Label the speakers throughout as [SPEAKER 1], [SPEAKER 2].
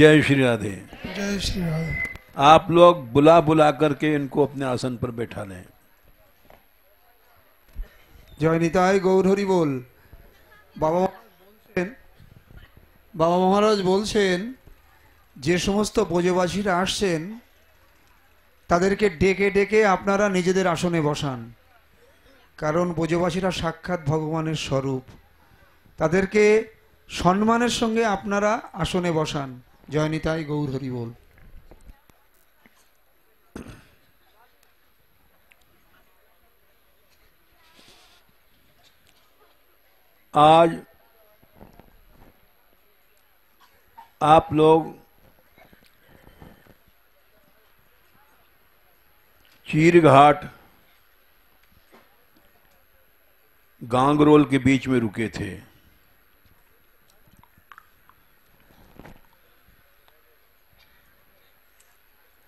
[SPEAKER 1] जय श्री राधे।
[SPEAKER 2] जय श्री राधे।
[SPEAKER 1] आप लोग बुला बुला करके इनको अपने आसन पर बैठा लें।
[SPEAKER 2] जय निताय गौर हरि बोल। बाबा महाराज বলছেন যে সমস্ত ব্রজবাসীরা আসছেন তাদেরকে ডেকে ডেকে আপনারা নিজেদের আসনে বসান, কারণ ব্রজবাসীরা সাক্ষাৎ ভগবানের স্বরূপ। তাদেরকে সম্মানের সঙ্গে আপনারা আসনে বসান। জয় নিতাই গৌর হরি बोल।
[SPEAKER 1] आज आप लोग चीरघाट गांगरोल के बीच में रुके थे।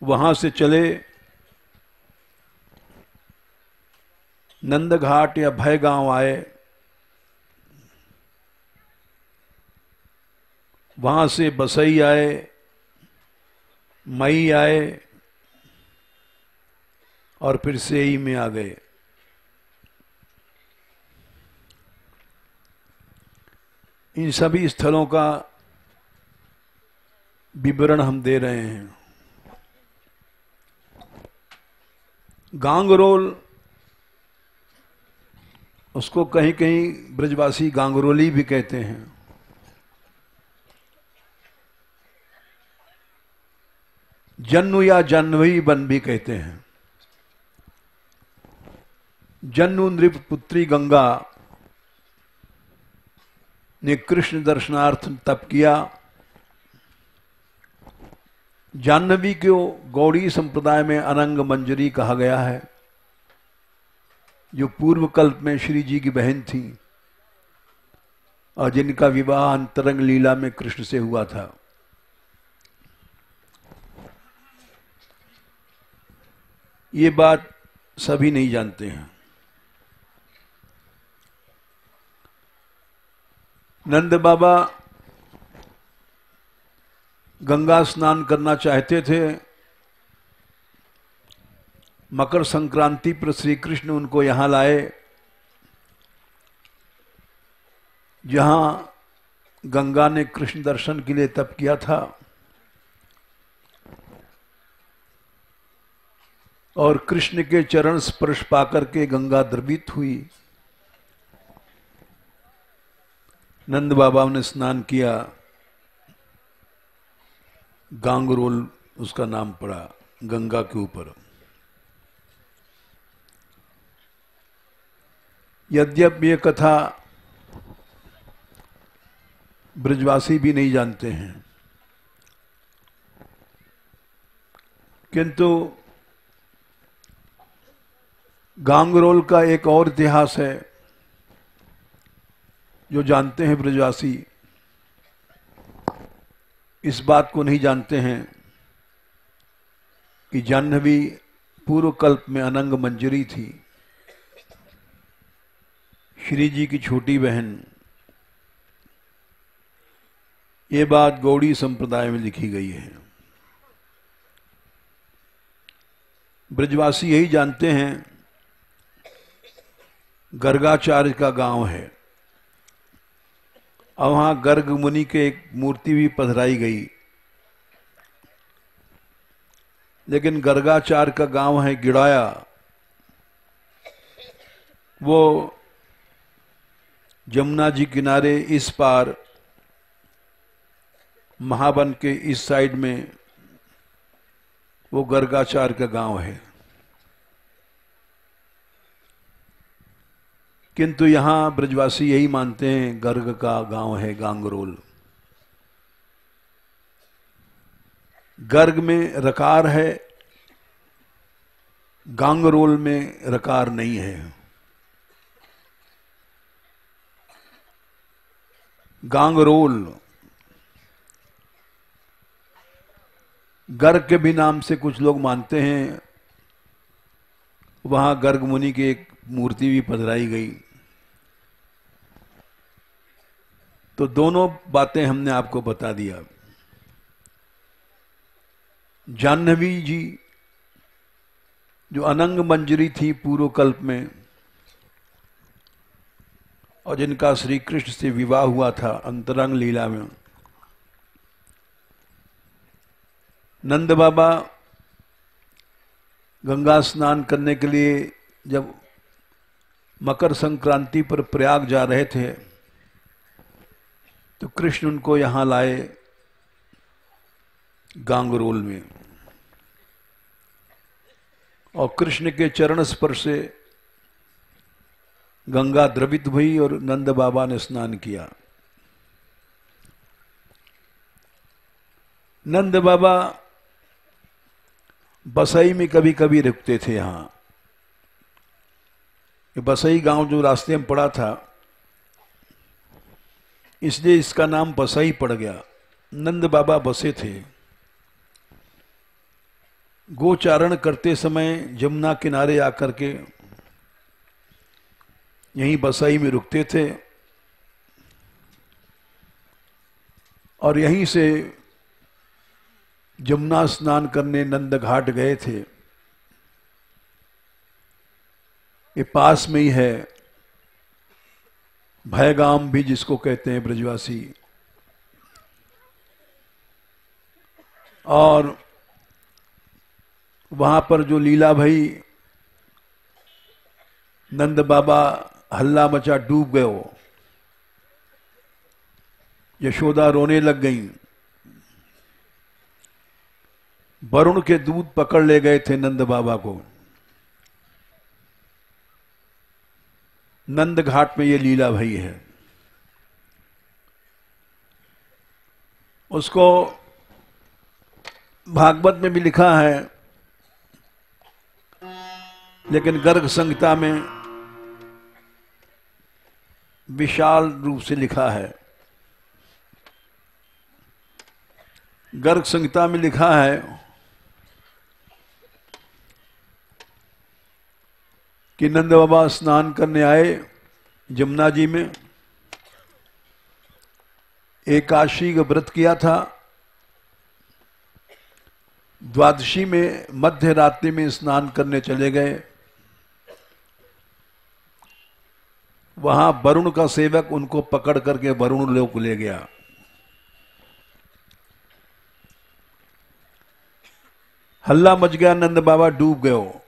[SPEAKER 1] वहां से चले नंदघाट या भय गांव आए, वहां से बसई आए, मई आए और फिर सेई में आ गए। इन सभी स्थलों का विवरण हम दे रहे हैं। गांगरोल, उसको कहीं कहीं ब्रजवासी गांगरोली भी कहते हैं। जन्नु या जाह्नवी वन भी कहते हैं। जन्नु नृप पुत्री गंगा ने कृष्ण दर्शनार्थ तप किया। जाह्नवी को गौड़ी संप्रदाय में अनंग मंजरी कहा गया है, जो पूर्व कल्प में श्री जी की बहन थी और जिनका विवाह अंतरंग लीला में कृष्ण से हुआ था। ये बात सभी नहीं जानते हैं। नंद बाबा गंगा स्नान करना चाहते थे। मकर संक्रांति पर श्री कृष्ण उनको यहां लाए, जहां गंगा ने कृष्ण दर्शन के लिए तप किया था और कृष्ण के चरण स्पर्श पाकर के गंगा द्रवित हुई। नंद बाबा ने स्नान किया, गांगरोल उसका नाम पड़ा गंगा के ऊपर। यद्यपि ये कथा ब्रजवासी भी नहीं जानते हैं, किंतु गांगरोल का एक और इतिहास है जो जानते हैं ब्रजवासी। इस बात को नहीं जानते हैं कि जाह्नवी पूर्व कल्प में अनंग मंजरी थी, श्री जी की छोटी बहन। ये बात गौड़ी संप्रदाय में लिखी गई है। ब्रजवासी यही जानते हैं गर्गाचार्य का गांव है और वहां गर्ग मुनि के एक मूर्ति भी पधराई गई, लेकिन गर्गाचार्य का गांव है गिड़ाया। वो जमुना जी किनारे इस पार महावन के इस साइड में वो गर्गाचार्य का गांव है। किंतु यहां ब्रजवासी यही मानते हैं गर्ग का गांव है गांगरोल। गर्ग में रकार है, गांगरोल में रकार नहीं है। गांगरोल गर्ग के भी नाम से कुछ लोग मानते हैं। वहां गर्ग मुनि की एक मूर्ति भी पधराई गई। तो दोनों बातें हमने आपको बता दिया। जाह्नवी जी जो अनंग मंजरी थी पूर्व कल्प में और जिनका श्री कृष्ण से विवाह हुआ था अंतरंग लीला में, नंद बाबा गंगा स्नान करने के लिए जब मकर संक्रांति पर प्रयाग जा रहे थे तो कृष्ण उनको यहां लाए गांगरोल में, और कृष्ण के चरण स्पर्श से गंगा द्रवित हुई और नंद बाबा ने स्नान किया। नंद बाबा बसई में कभी कभी रुकते थे। यहां बसई गांव जो रास्ते में पड़ा था इसलिए इसका नाम बसई पड़ गया। नंद बाबा बसे थे। गोचारण करते समय जमुना किनारे आकर के यहीं बसई में रुकते थे और यहीं से जमुना स्नान करने नंद घाट गए थे। ये पास में ही है, भयगाम भी जिसको कहते हैं ब्रजवासी। और वहां पर जो लीला भई, नंद बाबा हल्ला मचा डूब गए हो, यशोदा रोने लग गई, वरुण के दूत पकड़ ले गए थे नंद बाबा को। नंद घाट में ये लीला भई है। उसको भागवत में भी लिखा है, लेकिन गर्ग संहिता में विशाल रूप से लिखा है। गर्ग संहिता में लिखा है कि नंद बाबा स्नान करने आए जमुना जी में, एकादशी का व्रत किया था, द्वादशी में मध्य रात्रि में स्नान करने चले गए। वहां वरुण का सेवक उनको पकड़ करके वरुण लोक ले गया। हल्ला मच गया, नंद बाबा डूब गए।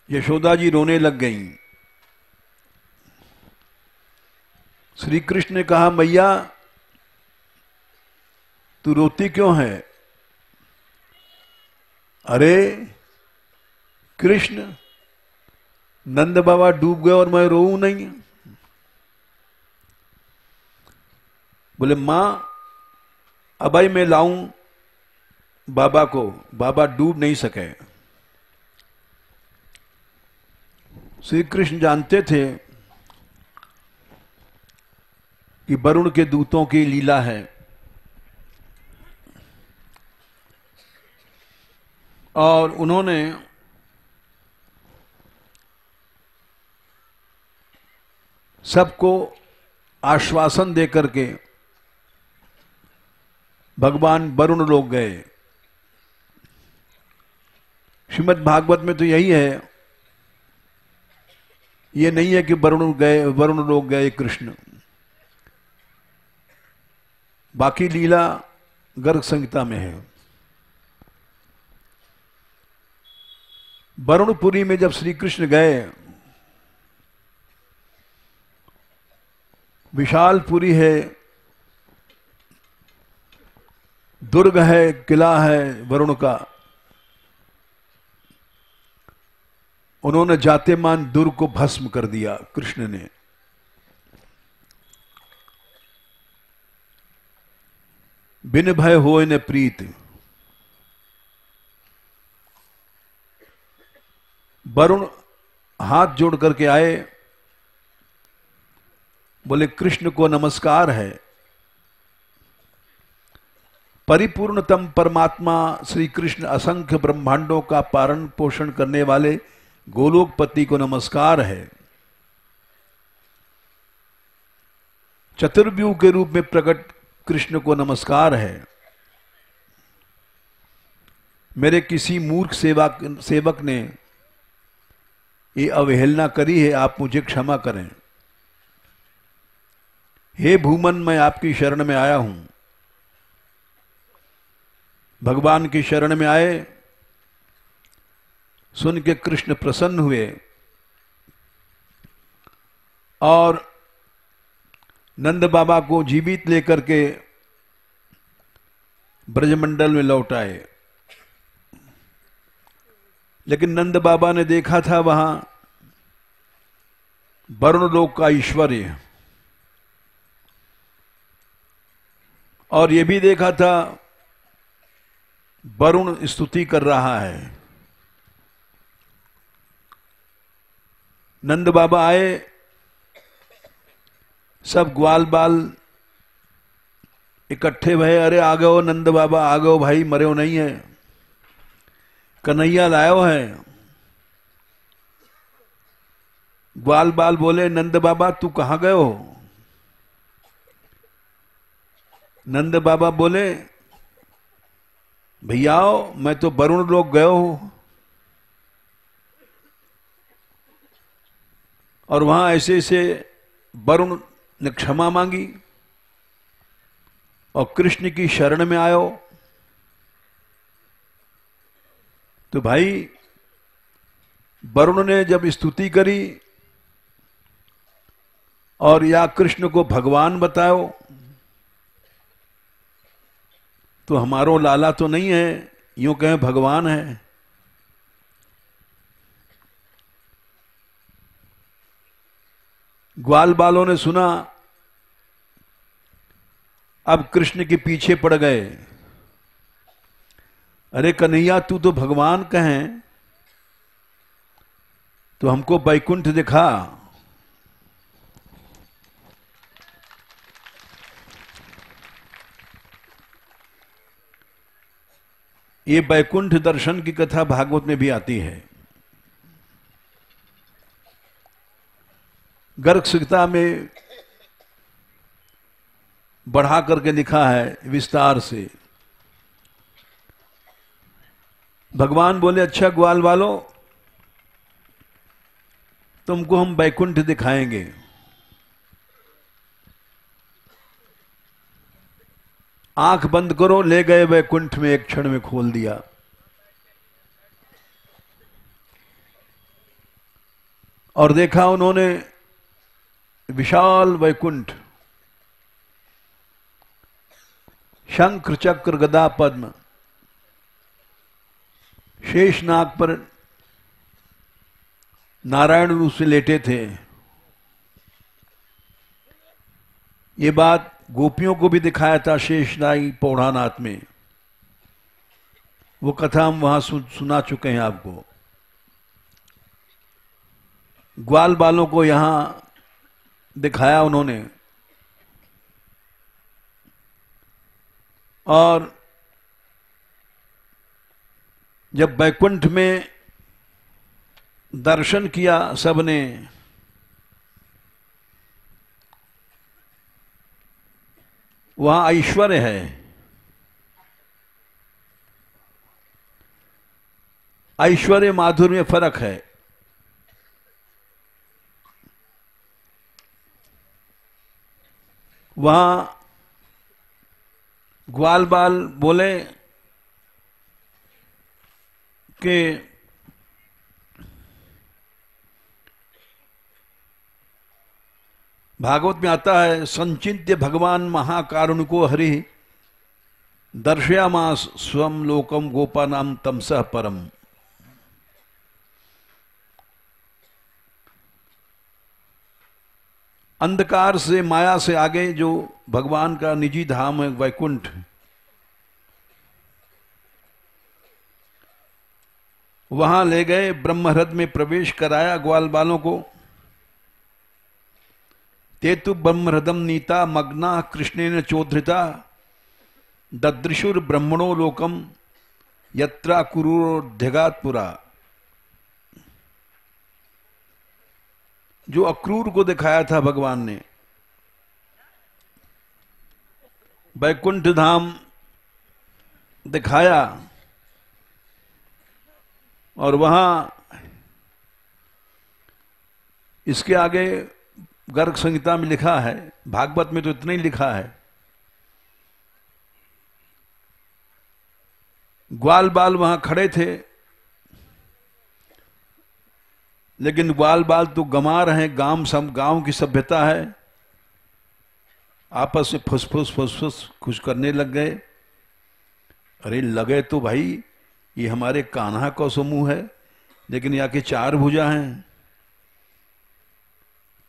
[SPEAKER 1] यशोदा जी रोने लग गईं। श्री कृष्ण ने कहा, मैया तू रोती क्यों है? अरे कृष्ण, नंद बाबा डूब गए और मैं रोऊं नहीं? बोले मां अब भाई मैं लाऊं बाबा को, बाबा डूब नहीं सके। श्री कृष्ण जानते थे कि वरुण के दूतों की लीला है, और उन्होंने सबको आश्वासन देकर के भगवान वरुण लोग गए। श्रीमद् भागवत में तो यही है, ये नहीं है कि वरुण लोग गए कृष्ण। बाकी लीला गर्ग संहिता में है। वरुणपुरी में जब श्री कृष्ण गए, विशालपुरी है, दुर्ग है, किला है वरुण का। उन्होंने जाते मान दुर्ग को भस्म कर दिया कृष्ण ने। बिन भय होय न प्रीत। वरुण हाथ जोड़ करके आए, बोले कृष्ण को नमस्कार है। परिपूर्णतम परमात्मा श्री कृष्ण असंख्य ब्रह्मांडों का पालन पोषण करने वाले गोलोकपति को नमस्कार है। चतुर्व्यूह के रूप में प्रकट कृष्ण को नमस्कार है। मेरे किसी मूर्ख सेवक ने ये अवहेलना करी है, आप मुझे क्षमा करें। हे भूमन, मैं आपकी शरण में आया हूं। भगवान की शरण में आए, सुन के कृष्ण प्रसन्न हुए और नंद बाबा को जीवित लेकर के ब्रजमंडल में लौट आए। लेकिन नंद बाबा ने देखा था वहां वरुण लोक का ऐश्वर्य, और ये भी देखा था वरुण स्तुति कर रहा है। नंद बाबा आए, सब ग्वाल बाल इकट्ठे भये। अरे आ गए हो नंद बाबा, आ गए हो भाई, मरे हो नहीं है, कन्हैया लायो है। ग्वाल बाल बोले, नंद बाबा तू कहां गए हो? नंद बाबा बोले, भैया मैं तो वरुण लोक गए हूं, और वहां ऐसे ऐसे वरुण ने क्षमा मांगी और कृष्ण की शरण में आयो। तो भाई वरुण ने जब स्तुति करी और या कृष्ण को भगवान बताओ, तो हमारो लाला तो नहीं है, यूं कहें भगवान है। ग्वाल बालों ने सुना, अब कृष्ण के पीछे पड़ गए। अरे कन्हैया तू तो भगवान कहें, तो हमको बैकुंठ दिखा। ये बैकुंठ दर्शन की कथा भागवत में भी आती है। गर्ग संहिता में बढ़ा करके लिखा है विस्तार से। भगवान बोले, अच्छा ग्वाल वालों, तुमको हम बैकुंठ दिखाएंगे। आंख बंद करो, ले गए वैकुंठ में, एक क्षण में खोल दिया। और देखा उन्होंने विशाल वैकुंठ, शंख चक्र गदा पद्म, शेषनाग पर नारायण रूप से लेटे थे। ये बात गोपियों को भी दिखाया था शेषनागी पौढ़ानाथ में। वो कथा हम वहां सुना चुके हैं आपको। ग्वाल बालों को यहां दिखाया उन्होंने। और जब बैकुंठ में दर्शन किया सबने, वहां ऐश्वर्य है। ऐश्वर्य माधुर्य में फर्क है। वहां ग्वाल बाल बोले कि भागवत में आता है, संचिंत्य भगवान महाकारुणिको हरि दर्शयामास स्वम लोकम गोपानाम तमसः परम। अंधकार से, माया से आगे जो भगवान का निजी धाम है वैकुंठ, वहां ले गए, ब्रह्महृद में प्रवेश कराया ग्वाल बालों को। तेतु ब्रह्महृदम नीता मग्ना कृष्णेन चोधृता ददृशुर ब्रह्मणो लोकम यत्रा कुरूरोध्यगात् पुरा। जो अक्रूर को दिखाया था भगवान ने, वैकुंठ धाम दिखाया और वहां इसके आगे गर्ग संहिता में लिखा है, भागवत में तो इतना ही लिखा है, ग्वाल बाल वहां खड़े थे, लेकिन ग्वाल बाल तो गंवार हैं, गांव की सभ्यता है, आपस में फुसफुस फुसफुस कुछ करने लग गए। अरे लगे तो भाई ये हमारे कान्हा का समूह है, लेकिन यहाँ के 4 भुजा हैं।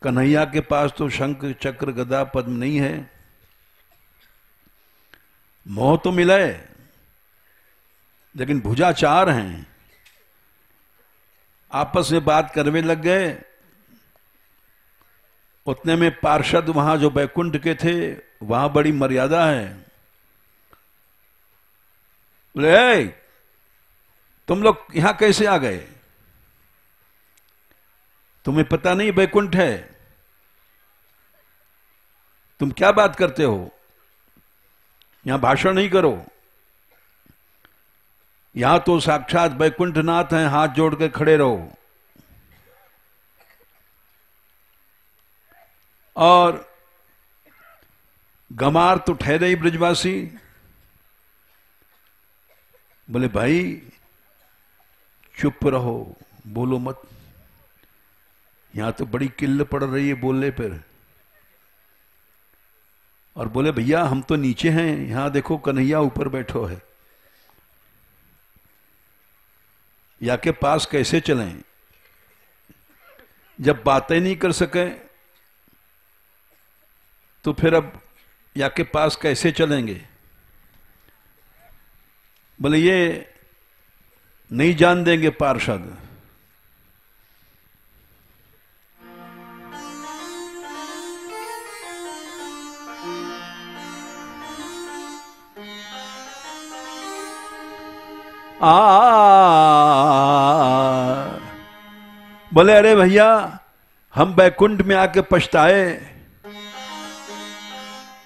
[SPEAKER 1] कन्हैया के पास तो शंख चक्र गदा पद्म नहीं है। मोह तो मिले, लेकिन भुजा 4 हैं। आपस में बात करने लग गए। उतने में पार्षद वहां जो बैकुंठ के थे, वहां बड़ी मर्यादा है, बोले तुम लोग यहां कैसे आ गए? तुम्हें पता नहीं बैकुंठ है? तुम क्या बात करते हो? यहां भाषण नहीं करो। यहां तो साक्षात बैकुंठनाथ हैं, हाथ जोड़ के खड़े रहो। और गमार तो ठहरे ही ब्रजवासी, बोले भाई चुप रहो, बोलो मत, यहां तो बड़ी किल्ल पड़ रही है बोलने पर। और बोले भैया हम तो नीचे हैं, यहां देखो कन्हैया ऊपर बैठो है, या के पास कैसे चलें? जब बातें नहीं कर सके तो फिर अब या के पास कैसे चलेंगे? बोले ये नहीं जान देंगे पार्षद। बोले अरे भैया हम बैकुंठ में आके पछताए,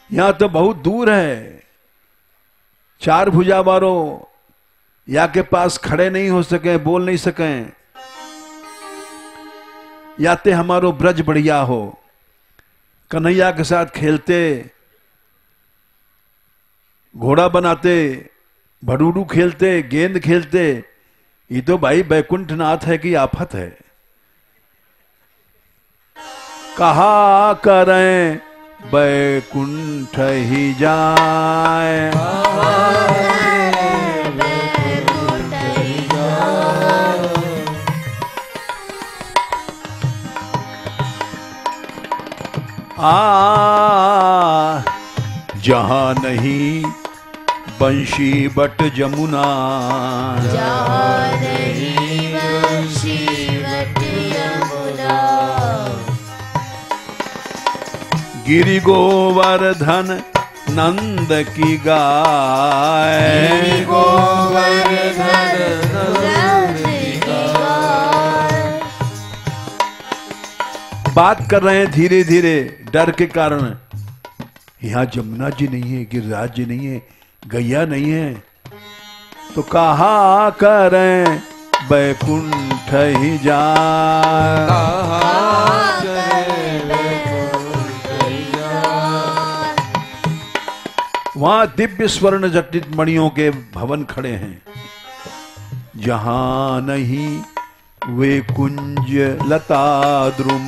[SPEAKER 1] यहां तो बहुत दूर है, 4 भुजा वालों या के पास खड़े नहीं हो सके, बोल नहीं सके, या ते हमारो ब्रज बढ़िया हो, कन्हैया के साथ खेलते, घोड़ा बनाते, भडूडू खेलते, गेंद खेलते। ये तो भाई बैकुंठनाथ है कि आफत है। कहा करें बैकुंठ ही जाए, जहां नहीं बंशी बट जमुना,
[SPEAKER 3] जहां नहीं बंशी बट यमुना,
[SPEAKER 1] गिरि गोवर्धन नंद की गाय,
[SPEAKER 3] गिरि गोवर्धन नंद की गाय।
[SPEAKER 1] बात कर रहे हैं धीरे धीरे डर के कारण। यहां जमुना जी नहीं है, गिरिराज जी नहीं है, गैया नहीं है, तो कहा करें बैकुंठ ही जाए, वहां दिव्य स्वर्ण जटित मणियों के भवन खड़े हैं। जहां नहीं वे कुंज लता द्रुम,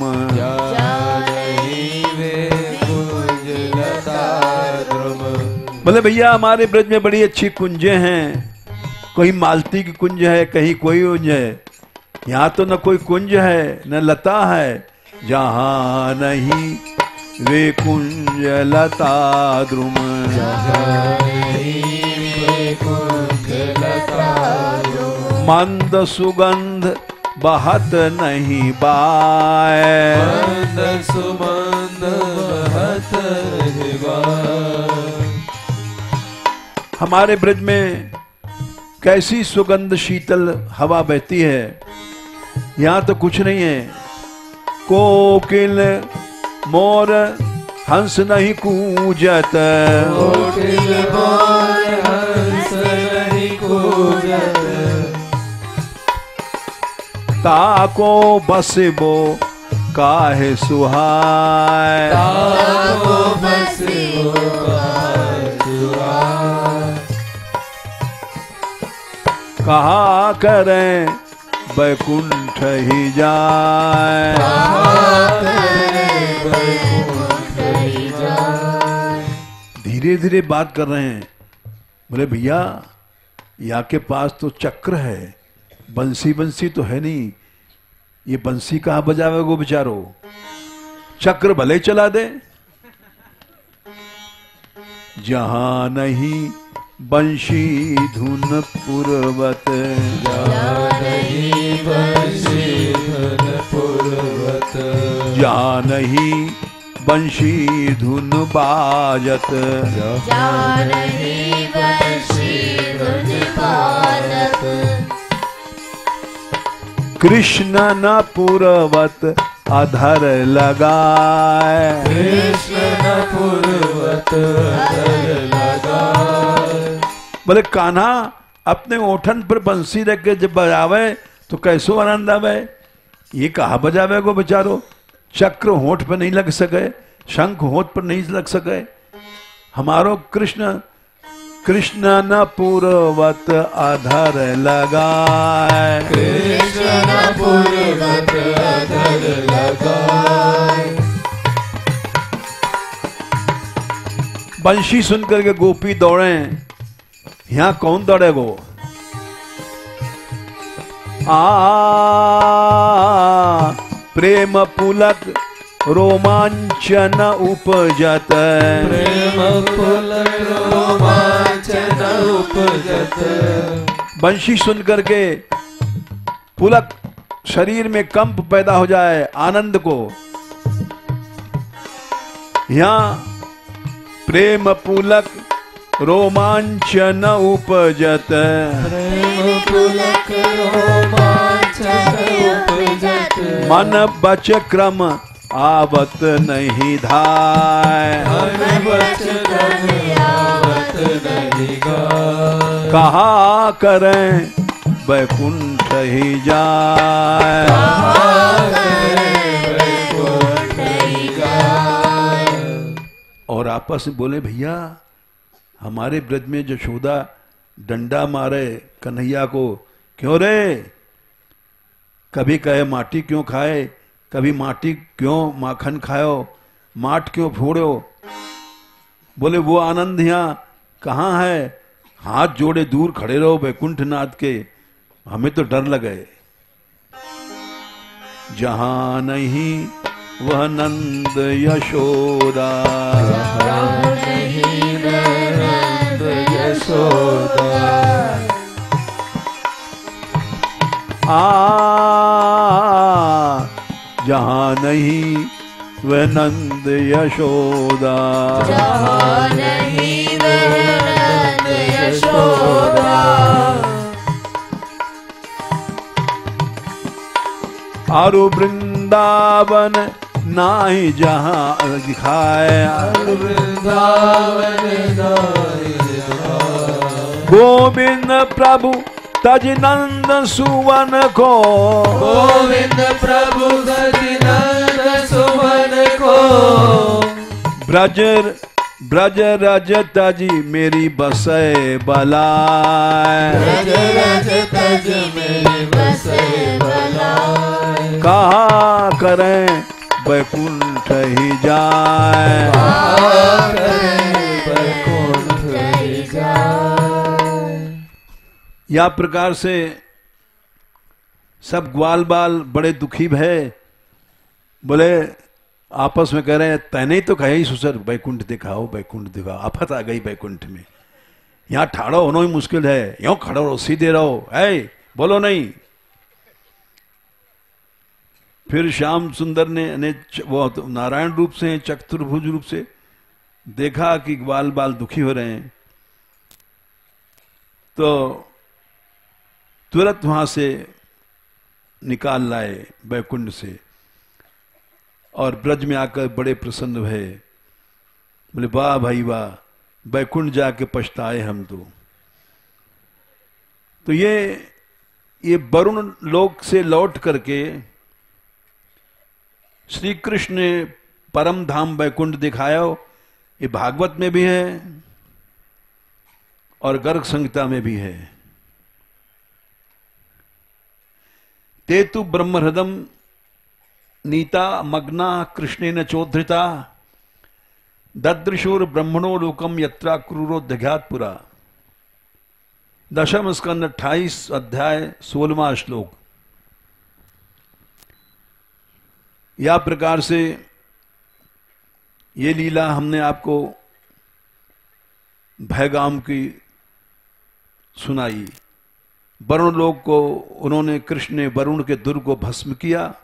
[SPEAKER 1] बोले भैया हमारे ब्रज में बड़ी अच्छी कुंजें हैं, कोई मालती की कुंज है, कहीं कोई कुंज है, यहाँ तो न कोई कुंज है न लता है। जहां नहीं वे कुंज लता द्रुम, मंद सुगंध बहत नहीं बाय,
[SPEAKER 4] मंद सुगंध बहत नहीं बाय।
[SPEAKER 1] हमारे ब्रज में कैसी सुगंध शीतल हवा बहती है, यहां तो कुछ नहीं है। कोकिल मोर हंस नहीं कूजत,
[SPEAKER 4] कोकिल बोल हंस नहीं कूजत,
[SPEAKER 1] ताको बसबो काहे सुहाय,
[SPEAKER 4] ताको बसबो काहे सुहाय,
[SPEAKER 1] कहा करें बैकुंठ ही जाए, धीरे धीरे बात कर रहे हैं। बोले भैया यहाँ के पास तो चक्र है, बंसी बंसी तो है नहीं, ये बंसी कहाँ बजावेगा बेचारो, चक्र भले चला दे। जहां नहीं बंशी धुन पुरवत,
[SPEAKER 4] नहीं बंशी धुन पुरवत,
[SPEAKER 1] जहां नहीं बंशी धुन बाजत,
[SPEAKER 3] जानही बंशी धुन बाजत,
[SPEAKER 1] कृष्ण न पुरवत अधर लगाए,
[SPEAKER 4] कृष्ण न पुरवत अधर लगाए,
[SPEAKER 1] बोले कान्हा अपने ओठन पर बंसी रख के जब बजावे तो कैसो आनंद आवे, ये कहा बजावे गो बेचारो, चक्र होठ पर नहीं लग सके, शंख होठ पर नहीं लग सके, हमारो कृष्ण कृष्ण न पुरवत अधर लगाए,
[SPEAKER 4] कृष्ण न पुरवत अधर लगाए,
[SPEAKER 1] बंशी सुनकर के गोपी दौड़े, यहाँ कौन दौड़ेगो, प्रेम पुलक रोमांचन उपजत,
[SPEAKER 4] प्रेम पुलक रोमांचन उपजत,
[SPEAKER 1] बंशी सुन करके पुलक शरीर में कंप पैदा हो जाए आनंद को, यहाँ प्रेम पुलक रोमांचन उपजत,
[SPEAKER 4] प्रेम पुलक रोमांचन उपजत,
[SPEAKER 1] मन बच क्रम आवत नहीं धाय,
[SPEAKER 4] मन बच क्रम आवत नहीं गाय,
[SPEAKER 1] कहा करें बैकुंठ ही जाए, और आपस में बोले भैया हमारे ब्रज में यशोदा डंडा मारे कन्हैया को, क्यों रे, कभी कहे माटी क्यों खाए, कभी माटी क्यों माखन खायो, माट क्यों फोड़ो, बोले वो आनंद यहाँ कहाँ है, हाथ जोड़े दूर खड़े रहो बैकुंठनाथ के, हमें तो डर लगे। जहां नहीं वह नंद यशोदा,
[SPEAKER 4] नहीं नंद यशोदा,
[SPEAKER 1] जहां नहीं वह नंद यशोदा,
[SPEAKER 3] जहाँ नहीं वह नंद यशोदा,
[SPEAKER 1] आरु वृंदावन नाही जहां दिखाए,
[SPEAKER 4] वृंदावन नाई जहां,
[SPEAKER 1] गोविंद प्रभु तज नंद सुवन को,
[SPEAKER 4] गोविंद प्रभु सचिनंद सुमन को,
[SPEAKER 1] ब्रज ब्रज रज तजी मेरी बसे बलाय,
[SPEAKER 4] रज रज तज मेरी बसे बलाय,
[SPEAKER 1] कहा करें बैकुंठ ही जाए,
[SPEAKER 4] बैकुंठ ही जाए।
[SPEAKER 1] या प्रकार से सब ग्वाल बाल बड़े दुखी भय, बोले आपस में कह रहे हैं तैने तो कहे ही सुसर बैकुंठ दिखाओ बैकुंठ दिखाओ, आफत आ गई बैकुंठ में, यहाँ ठाड़ो होना ही मुश्किल है, यूं खड़ो रहो सीधे रहो, है बोलो नहीं। फिर श्याम सुंदर ने वो नारायण रूप से चतुर्भुज रूप से देखा कि ग्वाल बाल दुखी हो रहे हैं, तो तुरंत वहां से निकाल लाए बैकुंठ से, और ब्रज में आकर बड़े प्रसन्न हुए। बोले वाह भाई वाह, बैकुंठ जाके पछताए हम तो ये वरुण लोक से लौट करके श्री कृष्ण ने परम धाम बैकुंठ दिखाया। ये भागवत में भी है और गर्ग संहिता में भी है। तेतु ब्रह्महृदम नीता मग्ना कृष्णेन चोद्धृता ददृशुर ब्रह्मणो लोकम यत्रा क्रूरो दघातपुरा। दशम स्कंद 28 अध्याय 16वां श्लोक। या प्रकार से ये लीला हमने आपको भयगाम की सुनाई। वरुण लोक को उन्होंने, कृष्ण ने वरुण के दुर्ग को भस्म किया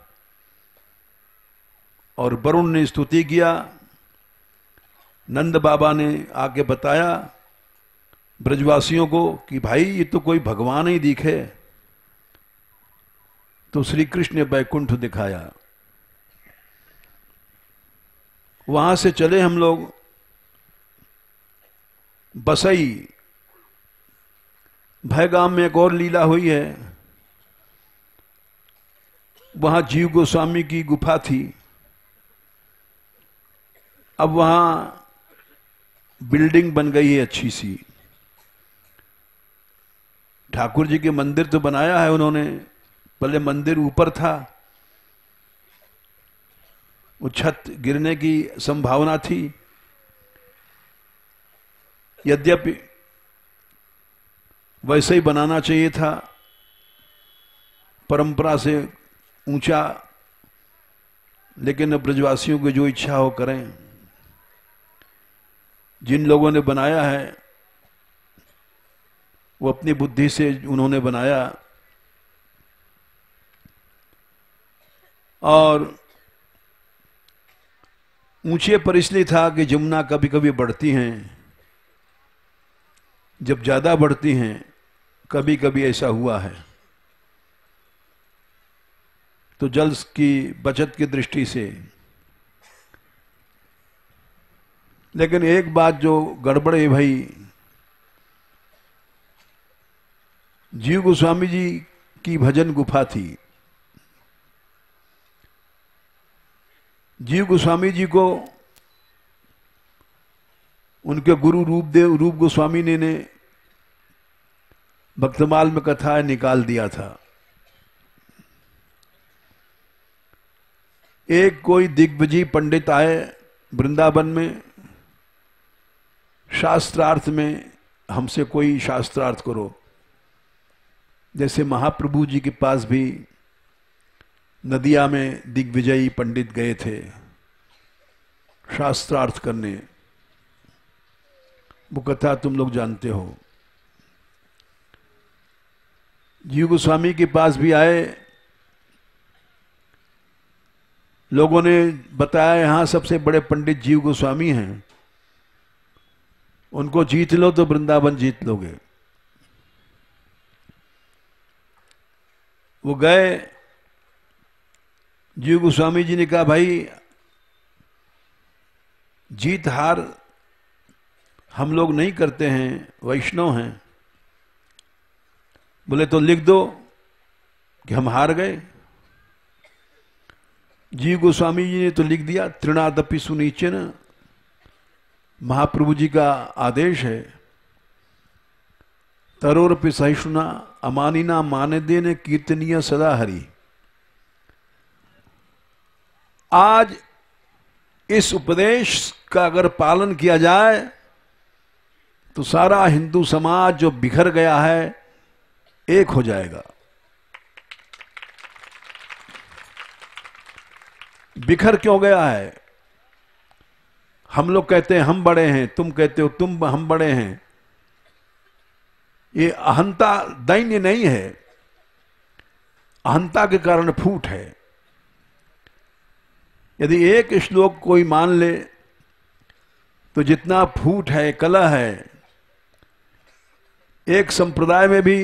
[SPEAKER 1] और वरुण ने स्तुति किया। नंद बाबा ने आके बताया ब्रजवासियों को कि भाई ये तो कोई भगवान ही दिखे। तो श्री कृष्ण ने बैकुंठ दिखाया। वहां से चले हम लोग बसई। भयगाम में एक और लीला हुई है। वहां जीव गोस्वामी की गुफा थी। अब वहां बिल्डिंग बन गई है अच्छी सी। ठाकुर जी के मंदिर तो बनाया है उन्होंने। पहले मंदिर ऊपर था, वो छत गिरने की संभावना थी। यद्यपि वैसे ही बनाना चाहिए था, परंपरा से ऊंचा, लेकिन अब ब्रजवासियों की जो इच्छा हो करें। जिन लोगों ने बनाया है वो अपनी बुद्धि से उन्होंने बनाया। और ऊंचे पर इसलिए था कि जमुना कभी कभी बढ़ती हैं। जब ज्यादा बढ़ती हैं, कभी कभी ऐसा हुआ है, तो जल की बचत की दृष्टि से। लेकिन एक बात जो गड़बड़ है भाई, जीव गोस्वामी जी की भजन गुफा थी। जीव गोस्वामी जी को उनके गुरु रूप गोस्वामी ने भक्तमाल में कथा निकाल दिया था। एक कोई दिग्विजय पंडित आए वृंदावन में, शास्त्रार्थ में हमसे कोई शास्त्रार्थ करो। जैसे महाप्रभु जी के पास भी नदिया में दिग्विजयी पंडित गए थे शास्त्रार्थ करने। वो कथा तुम लोग जानते हो। जीव गोस्वामी के पास भी आए, लोगों ने बताया यहां सबसे बड़े पंडित जीव गोस्वामी हैं, उनको जीत लो तो वृंदावन जीत लोगे। वो गए। जीव गोस्वामी जी ने कहा भाई जीत हार हम लोग नहीं करते हैं, वैष्णव हैं। बोले तो लिख दो कि हम हार गए। जीव गोस्वामी जी ने तो लिख दिया, तृणादपि सुनीचन, महाप्रभु जी का आदेश है। तरोरपि सहिष्णुना अमानिना माने देने कीर्तनीय सदा हरि। आज इस उपदेश का अगर पालन किया जाए तो सारा हिंदू समाज जो बिखर गया है एक हो जाएगा। बिखर क्यों गया है? हम लोग कहते हैं हम बड़े हैं, तुम कहते हो तुम हम बड़े हैं। ये अहंता दैन्य नहीं है, अहंता के कारण फूट है। यदि एक श्लोक कोई मान ले तो जितना फूट है, कलह है, एक संप्रदाय में भी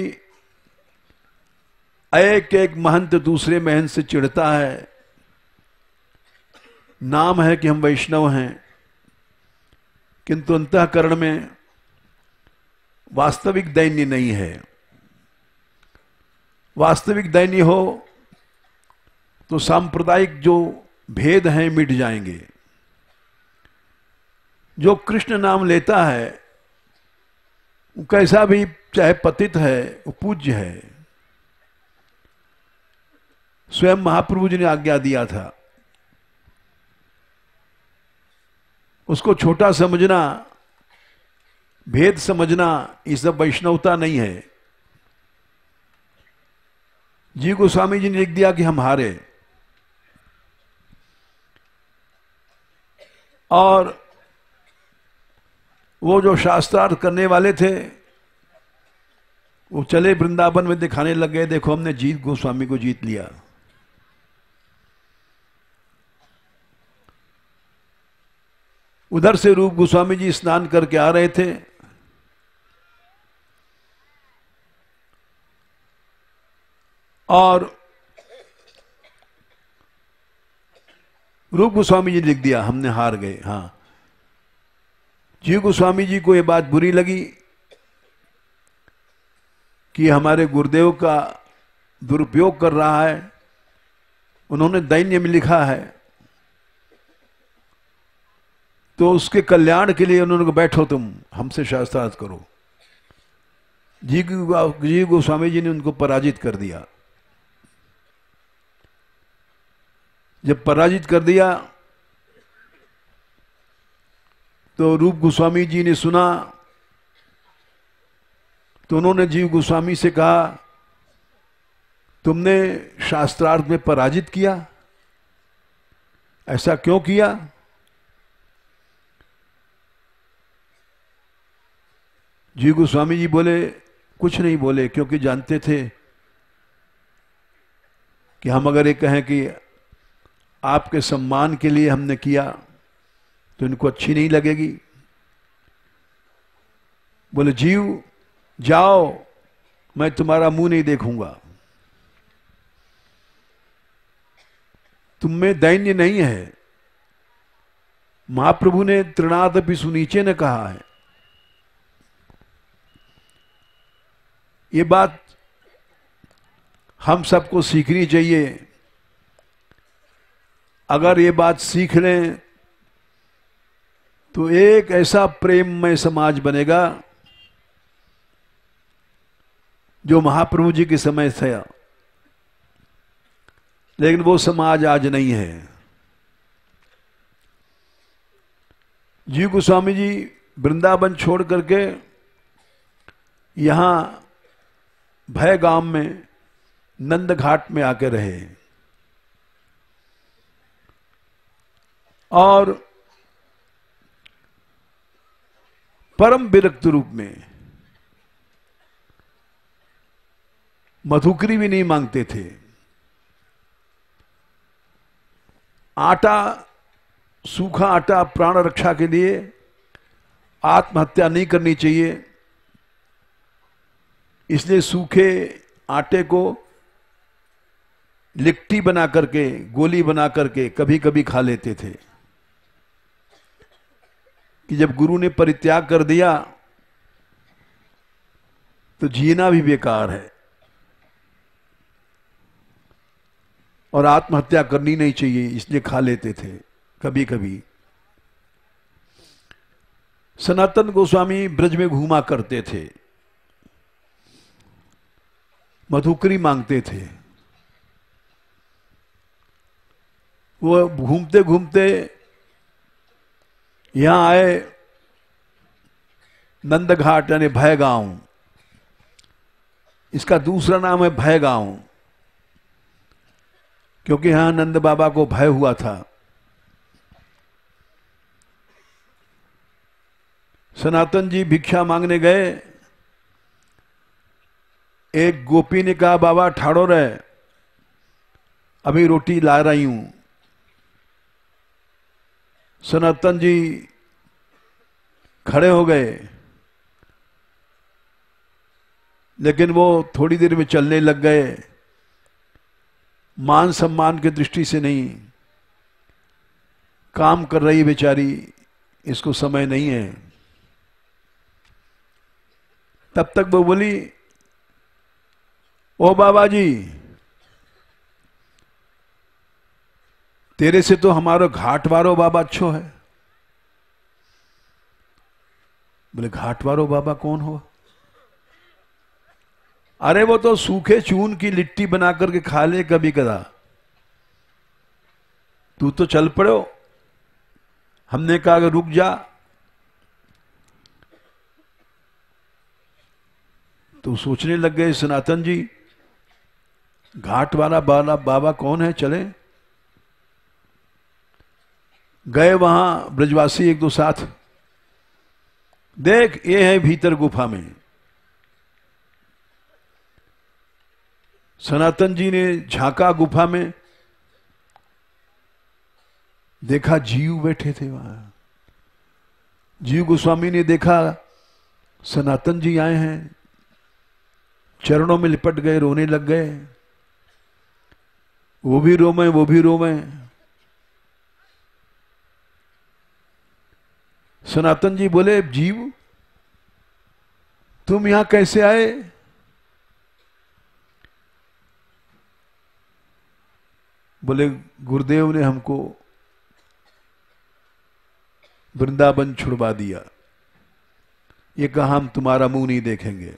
[SPEAKER 1] एक महंत दूसरे महंत से चिढ़ता है। नाम है कि हम वैष्णव हैं, किंतु अंतःकरण में वास्तविक दैन्य नहीं है। वास्तविक दैन्य हो तो सांप्रदायिक जो भेद हैं मिट जाएंगे। जो कृष्ण नाम लेता है वो कैसा भी चाहे पतित है वो पूज्य है। स्वयं महाप्रभु जी ने आज्ञा दिया था। उसको छोटा समझना, भेद समझना, ये सब वैष्णवता नहीं है। जी गोस्वामी जी ने लिख दिया कि हम हारे, और वो जो शास्त्रार्थ करने वाले थे वो चले वृंदावन में दिखाने लग गए, देखो हमने जीत गोस्वामी को जीत लिया। उधर से रूप गोस्वामी जी स्नान करके आ रहे थे, और रूप गोस्वामी जी लिख दिया हमने हार गए। हाँ, जीव गोस्वामी जी को यह बात बुरी लगी कि हमारे गुरुदेव का दुरुपयोग कर रहा है। उन्होंने दैन्य में लिखा है, तो उसके कल्याण के लिए उन्होंने कहा बैठो तुम हमसे शास्त्रार्थ करो। जीव गोस्वामी जी ने उनको पराजित कर दिया। जब पराजित कर दिया तो रूप गोस्वामी जी ने सुना, तो उन्होंने जीव गोस्वामी से कहा तुमने शास्त्रार्थ में पराजित किया, ऐसा क्यों किया? जीव गोस्वामी जी बोले कुछ नहीं बोले, क्योंकि जानते थे कि हम अगर ये कहें कि आपके सम्मान के लिए हमने किया तो इनको अच्छी नहीं लगेगी। बोले जीव जाओ, मैं तुम्हारा मुंह नहीं देखूंगा। तुम में दैन्य नहीं है। महाप्रभु ने तृणादपि सुनीचे ने कहा है। ये बात हम सबको सीखनी चाहिए। अगर ये बात सीख लें तो एक ऐसा प्रेममय समाज बनेगा जो महाप्रभु जी के समय था, लेकिन वो समाज आज नहीं है। जीव गोस्वामी जी वृंदावन छोड़ करके यहां भय गांव में नंद घाट में आके रहे, और परम विरक्त रूप में मधुकरी भी नहीं मांगते थे। आटा, सूखा आटा प्राण रक्षा के लिए, आत्महत्या नहीं करनी चाहिए, इसलिए सूखे आटे को लिट्टी बना करके, गोली बना करके कभी कभी खा लेते थे कि जब गुरु ने परित्याग कर दिया तो जीना भी बेकार है और आत्महत्या करनी नहीं चाहिए, इसलिए खा लेते थे कभी कभी। सनातन गोस्वामी ब्रज में घूमा करते थे, मधुकरी मांगते थे। वो घूमते घूमते यहां आए नंद घाट यानी भय गांव। इसका दूसरा नाम है भय गांव, क्योंकि यहां नंद बाबा को भय हुआ था। सनातन जी भिक्षा मांगने गए। एक गोपी ने कहा बाबा ठाड़ो रहे, अभी रोटी ला रही हूं। सनातन जी खड़े हो गए, लेकिन वो थोड़ी देर में चलने लग गए। मान सम्मान की दृष्टि से नहीं, काम कर रही बेचारी, इसको समय नहीं है। तब तक वो बोली, ओ बाबा जी, तेरे से तो हमारो घाट वारो बाबा अच्छो है। बोले घाट वारो बाबा कौन हो? अरे वो तो सूखे चून की लिट्टी बना करके खा ले कभी कदा, तू तो चल पड़ो। हमने कहा कि रुक जा, तो सोचने लग गए सनातन जी घाट वाला बाबा कौन है, चले। गए वहां ब्रजवासी एक दो साथ, देख ये है भीतर गुफा में। सनातन जी ने झांका गुफा में, देखा जीव बैठे थे वहां। जीव गोस्वामी ने देखा सनातन जी आए हैं, चरणों में लिपट गए, रोने लग गए। वो भी रोवे, वो भी रोवे। सनातन जी बोले, जीव तुम यहां कैसे आए? बोले गुरुदेव ने हमको वृंदावन छुड़वा दिया, ये कहा हम तुम्हारा मुंह नहीं देखेंगे।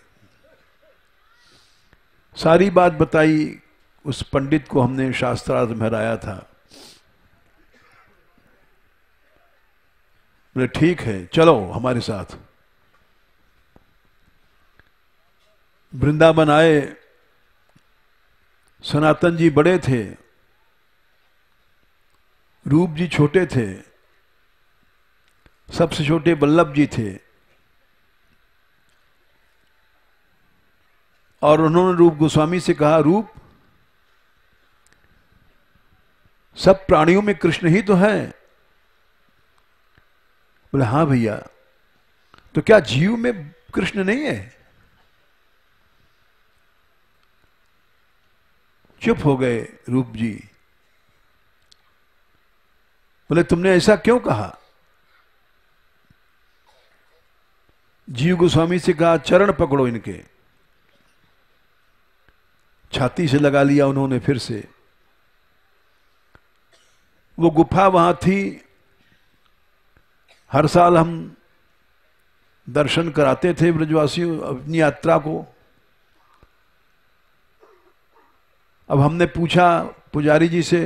[SPEAKER 1] सारी बात बताई। उस पंडित को हमने शास्त्रार्थ में हराया था। बोले ठीक है चलो हमारे साथ। वृंदावन आए। सनातन जी बड़े थे, रूप जी छोटे थे, सबसे छोटे वल्लभ जी थे। और उन्होंने रूप गोस्वामी से कहा, रूप सब प्राणियों में कृष्ण ही तो है। बोले हां भैया, तो क्या जीव में कृष्ण नहीं है? चुप हो गए रूप जी। बोले तुमने ऐसा क्यों कहा? जीव गोस्वामी से कहा, चरण पकड़ो इनके। छाती से लगा लिया उन्होंने फिर से। वो गुफा वहां थी, हर साल हम दर्शन कराते थे ब्रजवासियों अपनी यात्रा को। अब हमने पूछा पुजारी जी से,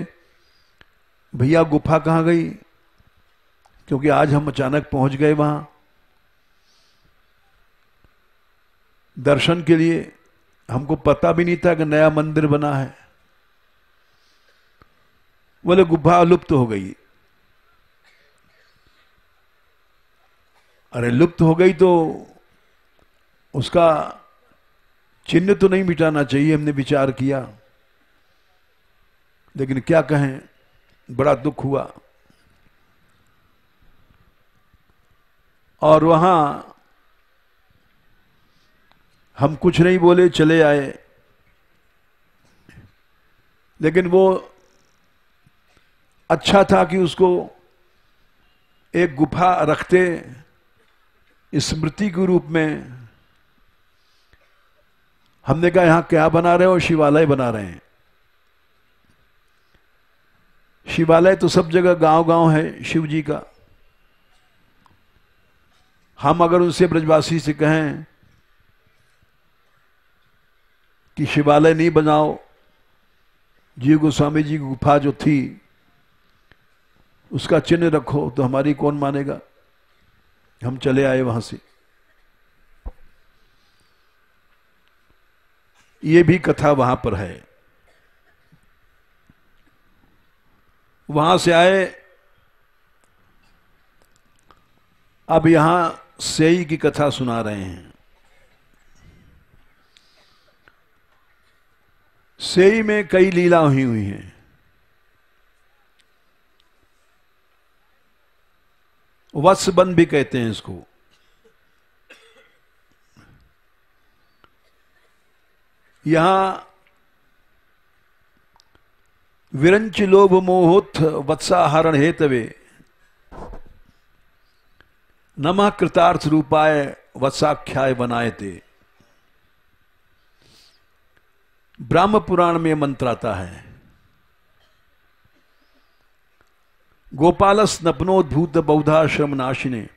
[SPEAKER 1] भैया गुफा कहाँ गई? क्योंकि आज हम अचानक पहुंच गए वहां दर्शन के लिए, हमको पता भी नहीं था कि नया मंदिर बना है। बोले गुफा लुप्त हो गई। अरे लुप्त हो गई तो उसका चिन्ह तो नहीं मिटाना चाहिए, हमने विचार किया। लेकिन क्या कहें, बड़ा दुख हुआ। और वहां हम कुछ नहीं बोले, चले आए। लेकिन वो अच्छा था कि उसको एक गुफा रखते स्मृति के रूप में। हमने कहा यहां क्या बना रहे हो? शिवालय बना रहे हैं। शिवालय तो सब जगह गांव गांव है शिव जी का। हम अगर उनसे ब्रजवासी से कहें कि शिवालय नहीं बनाओ, जीव गोस्वामी जी की गुफा जो थी उसका चिन्ह रखो, तो हमारी कौन मानेगा। हम चले आए वहां से। ये भी कथा वहां पर है। वहां से आए, अब यहां सेई की कथा सुना रहे हैं। सेई में कई लीला हुई हैं। वत्सबन भी कहते हैं इसको। यहां विरंच लोभ मोहोत्थ वत्साहरण हेतवे नमः कृतार्थ रूपाय वत्साख्याय बनाए थे। ब्रह्म पुराण में मंत्र आता है, गोपाल स्नपनोद्भूत बौद्धाश्रम नाशिने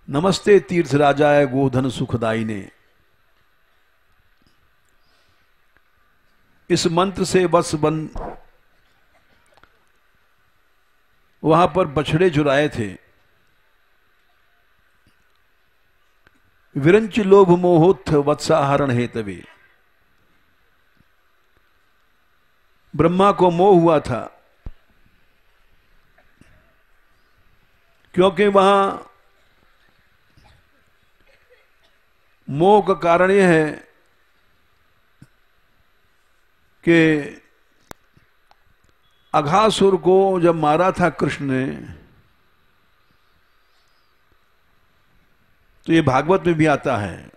[SPEAKER 1] नमस्ते तीर्थ राजाय गोधन सुखदायिने। इस मंत्र से बस वहां पर बछड़े चुराए थे। विरंच लोभ मोहोत्थ वत्साहरण हेतवे। ब्रह्मा को मोह हुआ था, क्योंकि वहां मोह का कारण यह है कि अघासुर को जब मारा था कृष्ण ने, तो ये भागवत में भी आता है,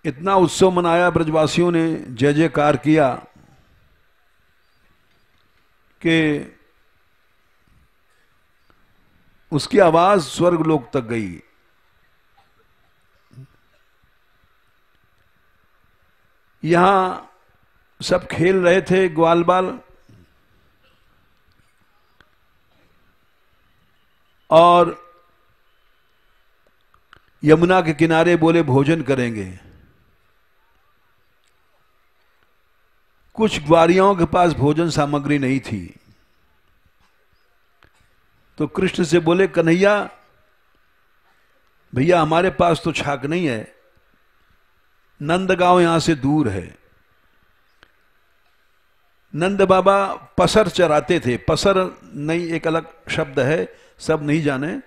[SPEAKER 1] इतना उत्सव मनाया, ब्रजवासियों ने जय जयकार किया कि उसकी आवाज स्वर्ग लोक तक गई। यहां सब खेल रहे थे ग्वाल बाल, और यमुना के किनारे बोले भोजन करेंगे। कुछ ग्वारियों के पास भोजन सामग्री नहीं थी, तो कृष्ण से बोले कन्हैया भैया हमारे पास तो छाक नहीं है, नंदगांव यहां से दूर है। नंद बाबा पसर चराते थे, पसर नहीं एक अलग शब्द है, सब नहीं जाने।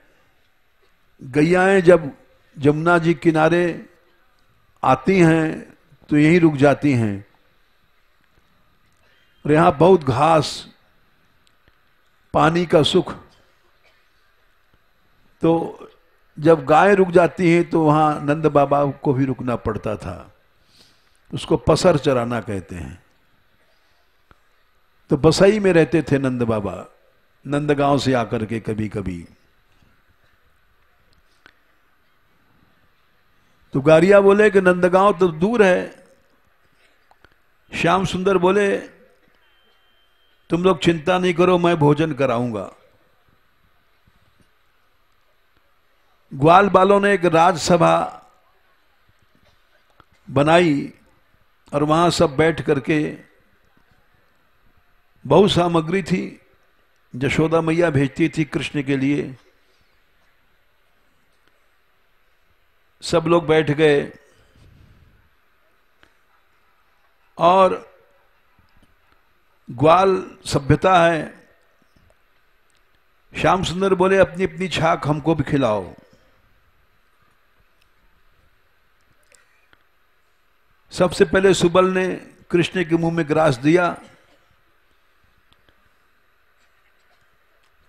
[SPEAKER 1] गैयाएं जब जमुना जी किनारे आती हैं तो यहीं रुक जाती हैं, और यहां बहुत घास, पानी का सुख, तो जब गाय रुक जाती हैं तो वहां नंद बाबा को भी रुकना पड़ता था। उसको पसर चराना कहते हैं। तो बसई में रहते थे नंद बाबा, नंदगांव से आकर के कभी कभी। तो गारिया बोले कि नंदगांव तो दूर है। श्याम सुंदर बोले तुम लोग चिंता नहीं करो, मैं भोजन कराऊंगा। ग्वाल बालों ने एक राजसभा बनाई और वहां सब बैठ करके, बहुत सामग्री थी, यशोदा मैया भेजती थी कृष्ण के लिए। सब लोग बैठ गए और ग्वाल सभ्यता है। श्याम सुंदर बोले अपनी अपनी छाक हमको भी खिलाओ। सबसे पहले सुबल ने कृष्ण के मुंह में ग्रास दिया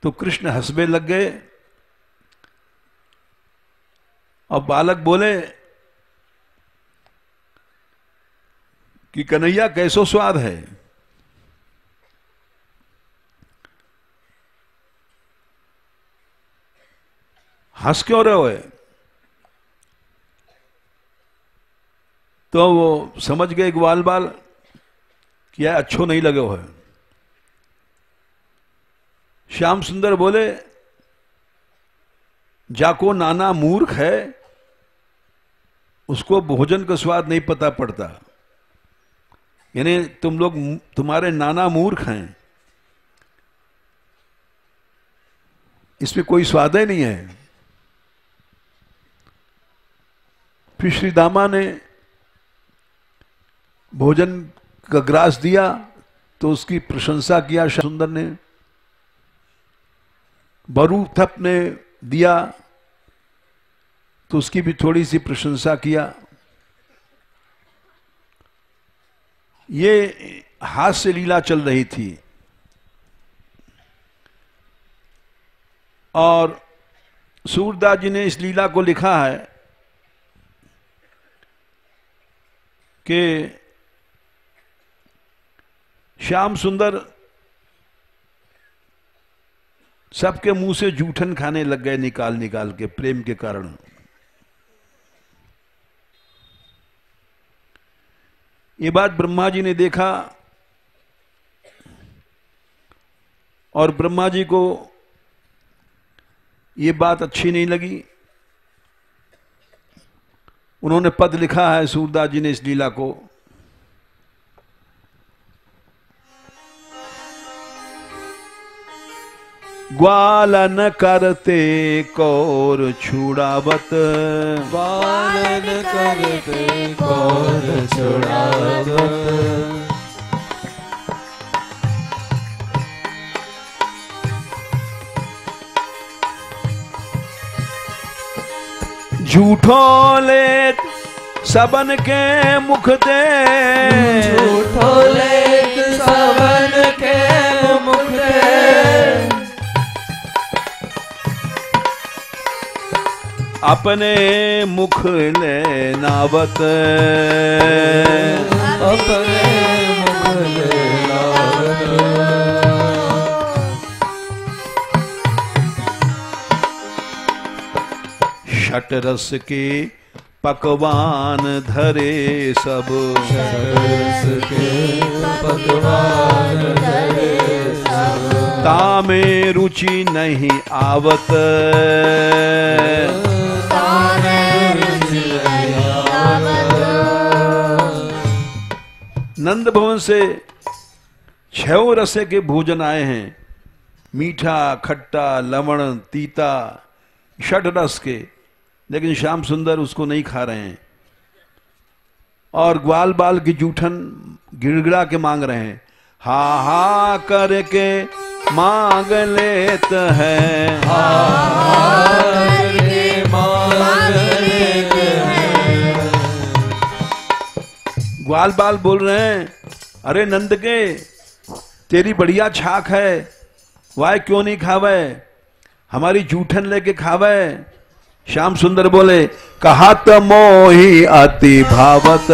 [SPEAKER 1] तो कृष्ण हंसने लग गए, और बालक बोले कि कन्हैया कैसो स्वाद है। हंस क्यों रहे हो? तो वो समझ गए ग्वाल बाल कि यह अच्छो नहीं लगे हो है। श्याम सुंदर बोले जाको नाना मूर्ख है, उसको भोजन का स्वाद नहीं पता पड़ता। यानी तुम लोग, तुम्हारे नाना मूर्ख हैं, इसमें कोई स्वाद ही नहीं है। फिर श्री दामा ने भोजन का ग्रास दिया तो उसकी प्रशंसा किया सुंदर ने। बरूथप ने दिया तो उसकी भी थोड़ी सी प्रशंसा किया। ये हास्य लीला चल रही थी और सूरदास जी ने इस लीला को लिखा है कि श्याम सुंदर सबके मुंह से जूठन खाने लग गए निकाल निकाल के, प्रेम के कारण। ये बात ब्रह्मा जी ने देखा और ब्रह्मा जी को ये बात अच्छी नहीं लगी। उन्होंने पद लिखा है सूरदास जी ने इस लीला को। ग्वालन करते कौर छुड़ावत,
[SPEAKER 4] ग्वालन करते कौर छुड़ावत,
[SPEAKER 1] झूठो लेत सबन के मुख दे,
[SPEAKER 4] झूठो लेत सबन के मुख दे,
[SPEAKER 1] अपने मुख ले नावत,
[SPEAKER 4] अपने मुख ले नावत,
[SPEAKER 1] षट रस के पकवान धरे सब,
[SPEAKER 4] रस के पकवान धरे सब,
[SPEAKER 1] तामे रुचि नहीं आवत, नंद भवन से 6 रसे के भोजन आए हैं, मीठा, खट्टा, लवण, तीता, 6 रस के, लेकिन श्याम सुंदर उसको नहीं खा रहे हैं और ग्वाल बाल की जूठन गिड़गिड़ा के मांग रहे हैं। हा हा करके मांग लेत है,
[SPEAKER 4] हा करके मांग लेत है,
[SPEAKER 1] ग्वाल बाल बोल रहे हैं, अरे नंद के तेरी बढ़िया छाक है, वाय क्यों नहीं खावे, हमारी जूठन लेके खावे। श्याम सुंदर बोले, कहत मोही अति भावत,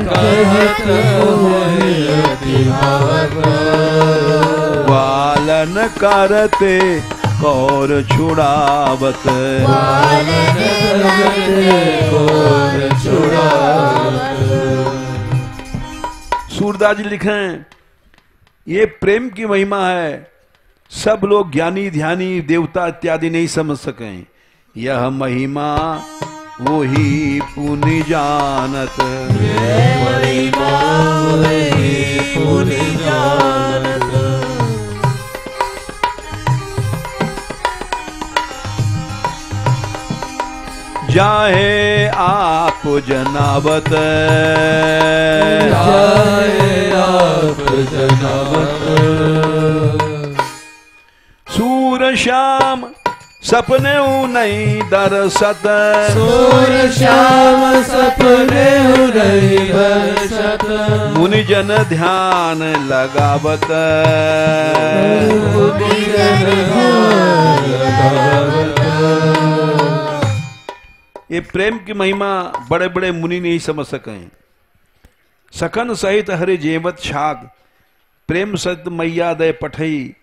[SPEAKER 4] कहत मोहि अति भावत,
[SPEAKER 1] ग्वालन करते कौर छुड़ावत,
[SPEAKER 4] ग्वालन करते कौर छुड़ावत।
[SPEAKER 1] सूरदास जी लिखे हैं, ये प्रेम की महिमा है, सब लोग ज्ञानी ध्यानी देवता इत्यादि नहीं समझ सके। यह महिमा वो ही पुनि जानत,
[SPEAKER 4] महिमा वही पुनि जानत,
[SPEAKER 1] जाहे आप जनावत,
[SPEAKER 4] जाहे आप जनावत,
[SPEAKER 1] सूर श्याम सपने नहीं दरसत,
[SPEAKER 4] सूर श्याम सपने नहीं दरसत,
[SPEAKER 1] मुनि जन ध्यान लगावत,
[SPEAKER 4] मुनि जन ध्यान लगावत।
[SPEAKER 1] ये प्रेम की महिमा बड़े बड़े मुनि नहीं समझ सके। सकन सहित हरि जेवत छाक, प्रेम सत मैया दय पठई,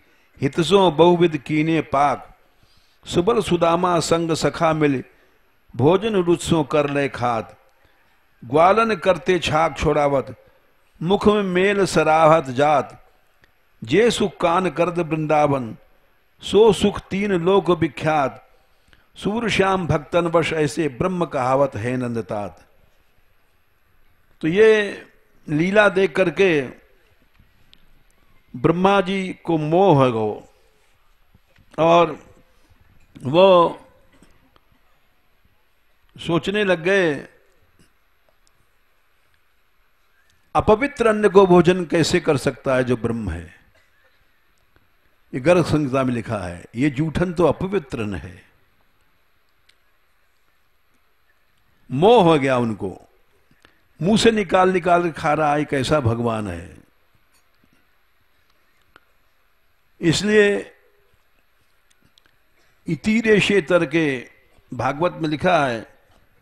[SPEAKER 1] हितसो बहुविध कीने पाक, सुबल सुदामा संग सखा मिल, भोजन रुत्सों कर ले खात, ग्वालन करते छाक छोड़ावत, मुख में मेल सराहत जात, जे सुख कान करद वृंदावन, सो सुख 3 लोक विख्यात, सूर श्याम भक्तन वश ऐसे ब्रह्म कहावत है नंदतात। तो ये लीला देख करके ब्रह्मा जी को मोह हो और वो सोचने लग गए, अपवित्र अन्न को भोजन कैसे कर सकता है जो ब्रह्म है। ये गर्ग संहिता में लिखा है, ये जूठन तो अपवित्र अन्न है। मोह हो गया उनको, मुंह से निकाल निकाल के खा रहा है, कैसा भगवान है। इसलिए इतीरे शेतर के भागवत में लिखा है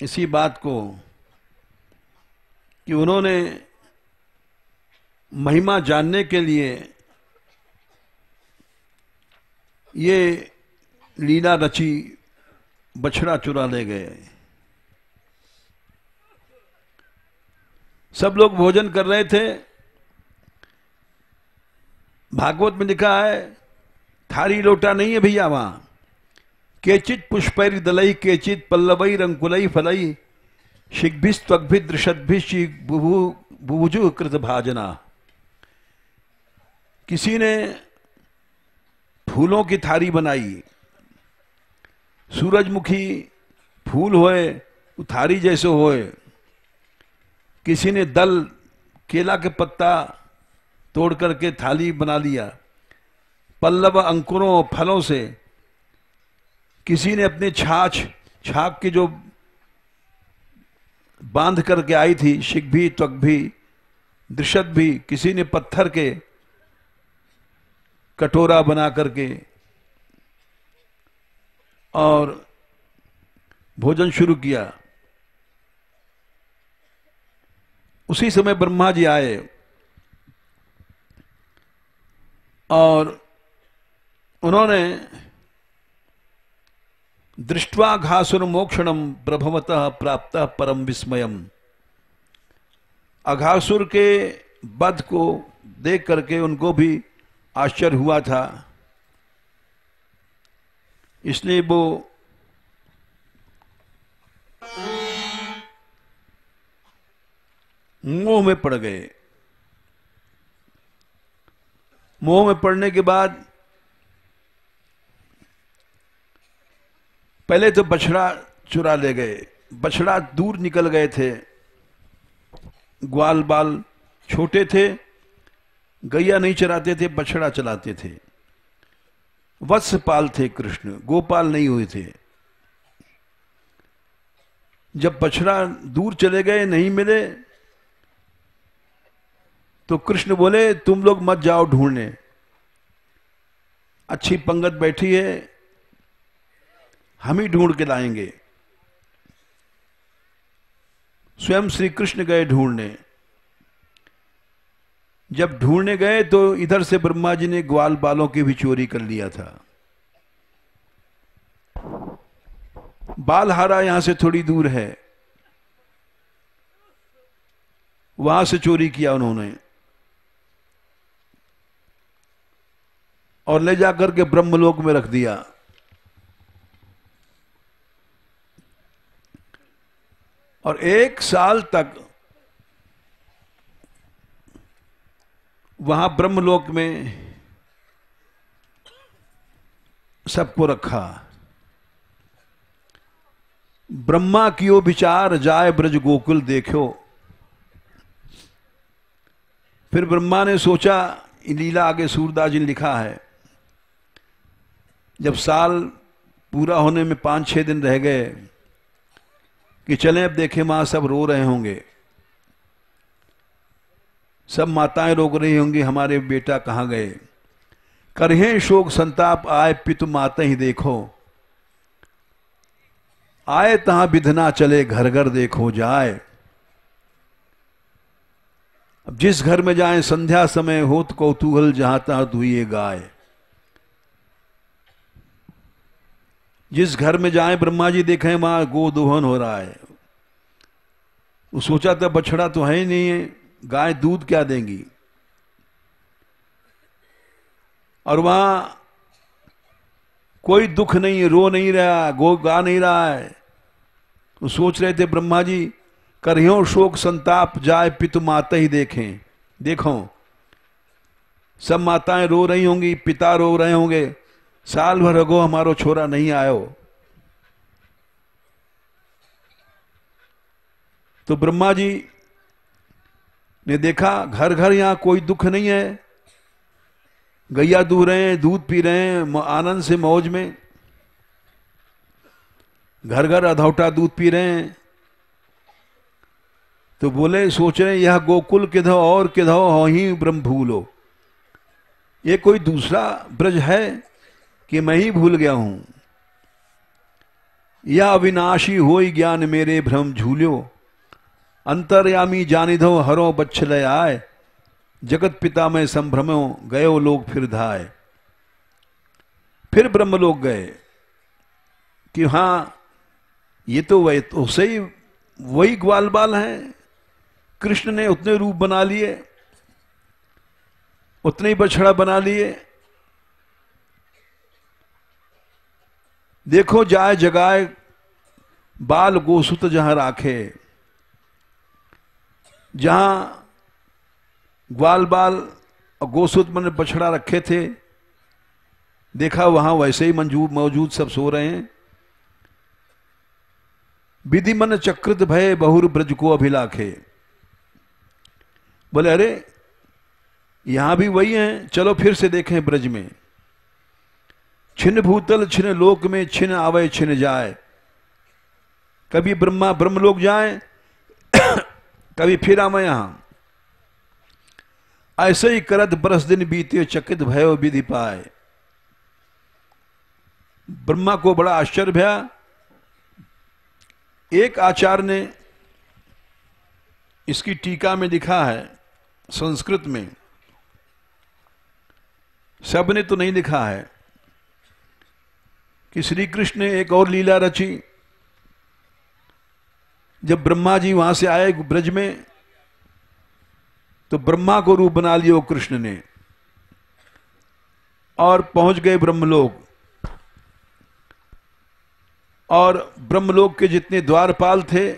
[SPEAKER 1] इसी बात को कि उन्होंने महिमा जानने के लिए ये लीला रची, बछड़ा चुरा ले गए। सब लोग भोजन कर रहे थे। भागवत में लिखा है थारी लोटा नहीं है भैया वहां। केचित पुष्पैर दलई केचित पल्लवई रंकुलई फलई शिग्भिस्त्वग्भि दृषद्भि बुभुजु कृत भाजना। किसी ने फूलों की थारी बनाई, सूरजमुखी फूल होए थारी जैसे होए। किसी ने दल केला के पत्ता तोड़ करके थाली बना लिया पल्लव अंकुरों फलों से। किसी ने अपने छाछ की जो बांध करके आई थी शिग्भी त्वग्भी दृशद भी, किसी ने पत्थर के कटोरा बना करके और भोजन शुरू किया। उसी समय ब्रह्मा जी आए और उन्होंने दृष्ट्वा घासुर मोक्षणम प्रभवतः प्राप्त परम विस्मयम। अघासुर के वध को देख करके उनको भी आश्चर्य हुआ था, इसलिए वो मोह में पड़ गए। मोह में पड़ने के बाद पहले तो बछड़ा चुरा ले गए। बछड़ा दूर निकल गए थे, ग्वाल बाल छोटे थे, गैया नहीं चराते थे, बछड़ा चलाते थे। वत्सपाल थे कृष्ण, गोपाल नहीं हुए थे। जब बछड़ा दूर चले गए, नहीं मिले, तो कृष्ण बोले तुम लोग मत जाओ ढूंढने, अच्छी पंगत बैठी है, हम ही ढूंढ के लाएंगे। स्वयं श्री कृष्ण गए ढूंढने। जब ढूंढने गए तो इधर से ब्रह्मा जी ने ग्वाल बालों की भी चोरी कर लिया था। बालहारा यहां से थोड़ी दूर है, वहां से चोरी किया उन्होंने और ले जाकर के ब्रह्मलोक में रख दिया। और 1 साल तक वहां ब्रह्मलोक में सबको रखा। ब्रह्मा कियो विचार जाय ब्रज गोकुल देखो। फिर ब्रह्मा ने सोचा, लीला आगे सूरदास जी ने लिखा है, जब साल पूरा होने में 5-6 दिन रह गए कि चलें अब देखें, मां सब रो रहे होंगे, सब माताएं रो रही होंगी हमारे बेटा कहां गए। करहें शोक संताप आए पितु माता ही देखो। आए तहां विधना चले घर घर देखो जाए। अब जिस घर में जाएं संध्या समय होत कौतूहल जहां तहां धुइए गाय। जिस घर में जाएं ब्रह्मा जी देखें वहां गोदोहन हो रहा है। वो सोचा था बछड़ा तो है ही नहीं है, गाय दूध क्या देंगी। और वहां कोई दुख नहीं है, रो नहीं रहा, गो गा नहीं रहा है। वो सोच रहे थे ब्रह्मा जी, करह्यो शोक संताप जाए पितु माता ही देखें। देखो सब माताएं रो रही होंगी, पिता रो रहे होंगे, साल भर अगो हमारो छोरा नहीं आयो। तो ब्रह्मा जी ने देखा घर घर यहां कोई दुख नहीं है, गैया दूह रहे हैं, दूध पी रहे हैं आनंद से मौज में, घर घर अधौटा दूध पी रहे हैं। तो बोले, सोच रहे यह गोकुल किधो और किधो हो ही ब्रह्म भूलो। ये कोई दूसरा ब्रज है कि मैं ही भूल गया हूं। यह अविनाशी होई ज्ञान मेरे भ्रम झूल्यो। अंतर्यामी जानिधो हरो बच्छलय आए। जगत पिता में संभ्रमो गयो लोग फिर धाय। फिर ब्रह्मलोक गए कि हां ये तो वही तो सही वही ग्वाल बाल हैं, कृष्ण ने उतने रूप बना लिए, उतने ही बछड़ा बना लिए। देखो जाए जगाए बाल गोसुत जहां राखे, जहां ग्वाल बाल और गोसुत मन बछड़ा रखे थे, देखा वहां वैसे ही मौजूद सब सो रहे हैं। विधि मन चकृत भय बहुर ब्रज को अभिलाखे। बोले अरे यहां भी वही हैं, चलो फिर से देखें ब्रज में। छिन्न भूतल छिन्न लोक में, छिन्न आवे छिन्न जाए। कभी ब्रह्मलोक जाए, कभी फिर आवे यहां। ऐसे ही करत बरस दिन बीते, चकित भयो विधि पाए। ब्रह्मा को बड़ा आश्चर्य भया। एक आचार्य ने इसकी टीका में लिखा है संस्कृत में, सबने तो नहीं लिखा है, कि श्री कृष्ण ने एक और लीला रची। जब ब्रह्मा जी वहां से आए ब्रज में, तो ब्रह्मा को रूप बना लिया वो कृष्ण ने और पहुंच गए ब्रह्मलोक। और ब्रह्मलोक के जितने द्वारपाल थे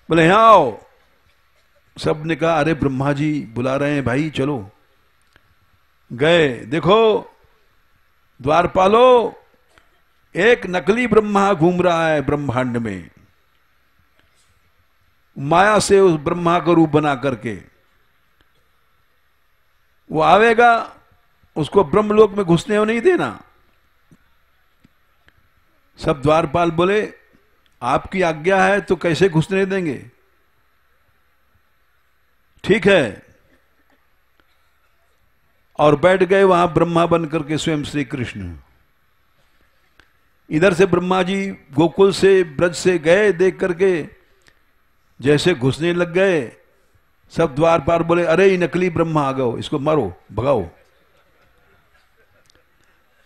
[SPEAKER 1] बोले यहां आओ। सब ने कहा अरे ब्रह्मा जी बुला रहे हैं भाई, चलो। गए, देखो द्वारपालो, एक नकली ब्रह्मा घूम रहा है ब्रह्मांड में, माया से उस ब्रह्मा का रूप बना करके। वो आवेगा, उसको ब्रह्मलोक में घुसने को नहीं देना। सब द्वारपाल बोले आपकी आज्ञा है तो कैसे घुसने देंगे, ठीक है। और बैठ गए वहां ब्रह्मा बन करके स्वयं श्री कृष्ण। इधर से ब्रह्मा जी गोकुल से ब्रज से गए, देख करके जैसे घुसने लग गए, सब द्वारपाल बोले अरे ये नकली ब्रह्मा आ गए, इसको मारो भगाओ।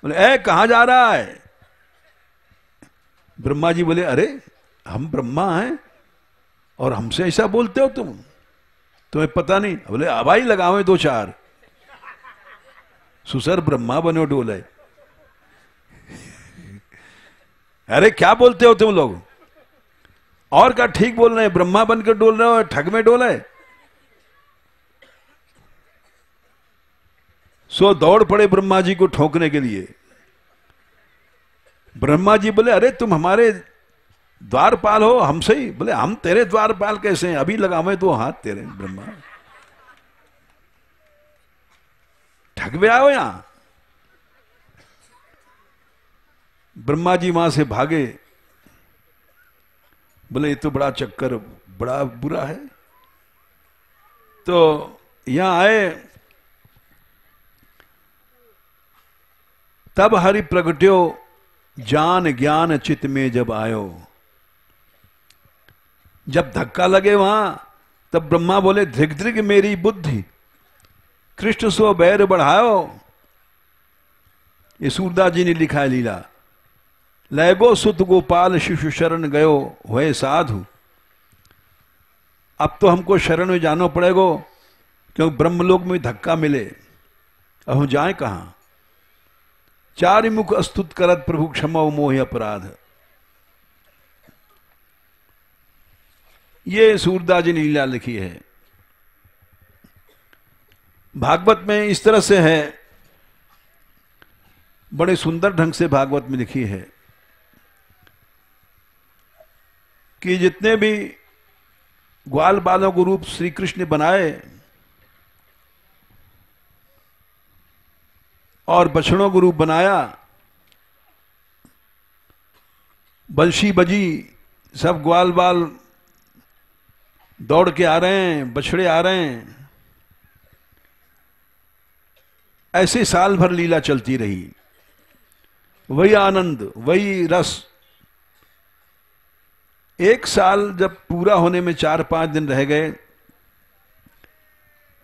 [SPEAKER 1] बोले ए कहां जा रहा है? ब्रह्मा जी बोले अरे हम ब्रह्मा हैं और हमसे ऐसा बोलते हो तुम, तुम्हें पता नहीं? बोले हवाई लगावे दो चार, सुसर ब्रह्मा बनो डोले। अरे क्या बोलते हो तुम लोग? और क्या ठीक बोल रहे हैं, ब्रह्मा बनकर डोल रहे हो, ठग में डोले। सो दौड़ पड़े ब्रह्मा जी को ठोकने के लिए। ब्रह्मा जी बोले अरे तुम हमारे द्वारपाल हो, हमसे ही? बोले हम तेरे द्वारपाल कैसे हैं, अभी लगावे तो हाथ तेरे। ब्रह्मा ठग में आओ यहां। ब्रह्मा जी वहां से भागे, बोले ये तो बड़ा चक्कर, बड़ा बुरा है। तो यहां आए, तब हरि प्रगट्यो जान ज्ञान चित में जब आयो। जब धक्का लगे वहां, तब ब्रह्मा बोले धृग धृग मेरी बुद्धि, कृष्ण सो बैर बढ़ायो। ये सूरदास जी ने लिखा है लीला। लैगो सुत गोपाल शिशु शरण गयो हुए साधु। अब तो हमको शरण में जाना पड़ेगा, क्योंकि ब्रह्मलोक में धक्का मिले, अब हम जाए कहां? चारि मुख अस्तुत करत प्रभु क्षमा मोह अपराध। ये सूरदास जी ने लीला लिखी है। भागवत में इस तरह से है, बड़े सुंदर ढंग से भागवत में लिखी है कि जितने भी ग्वाल बालों को रूप श्री कृष्ण ने बनाए और बछड़ों को रूप बनाया, बंशी बजी, सब ग्वाल बाल दौड़ के आ रहे हैं, बछड़े आ रहे हैं। ऐसे साल भर लीला चलती रही, वही आनंद, वही रस। एक साल जब पूरा होने में 4-5 दिन रह गए,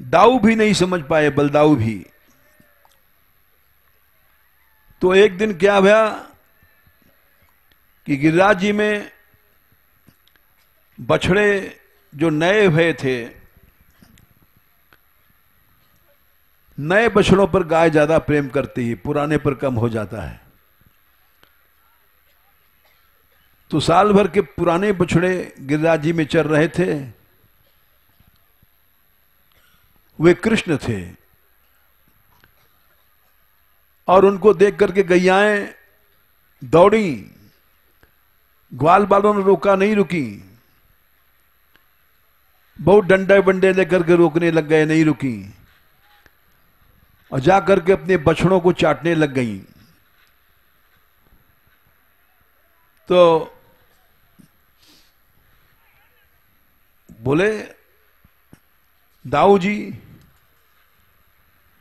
[SPEAKER 1] दाऊ भी नहीं समझ पाए, बलदाऊ भी। तो एक दिन क्या हुआ कि गिरिराज जी में बछड़े जो नए हुए थे, नए बछड़ों पर गाय ज्यादा प्रेम करती है, पुराने पर कम हो जाता है। तो साल भर के पुराने बछड़े गिरिराज जी में चल रहे थे, वे कृष्ण थे, और उनको देख करके गैयाएं दौड़ी, ग्वाल बालों ने रोका, नहीं रुकी। बहुत डंडे बंडे लेकर के रोकने लग गए, नहीं रुकी, और जाकर के अपने बछड़ों को चाटने लग गई। तो बोले दाऊ जी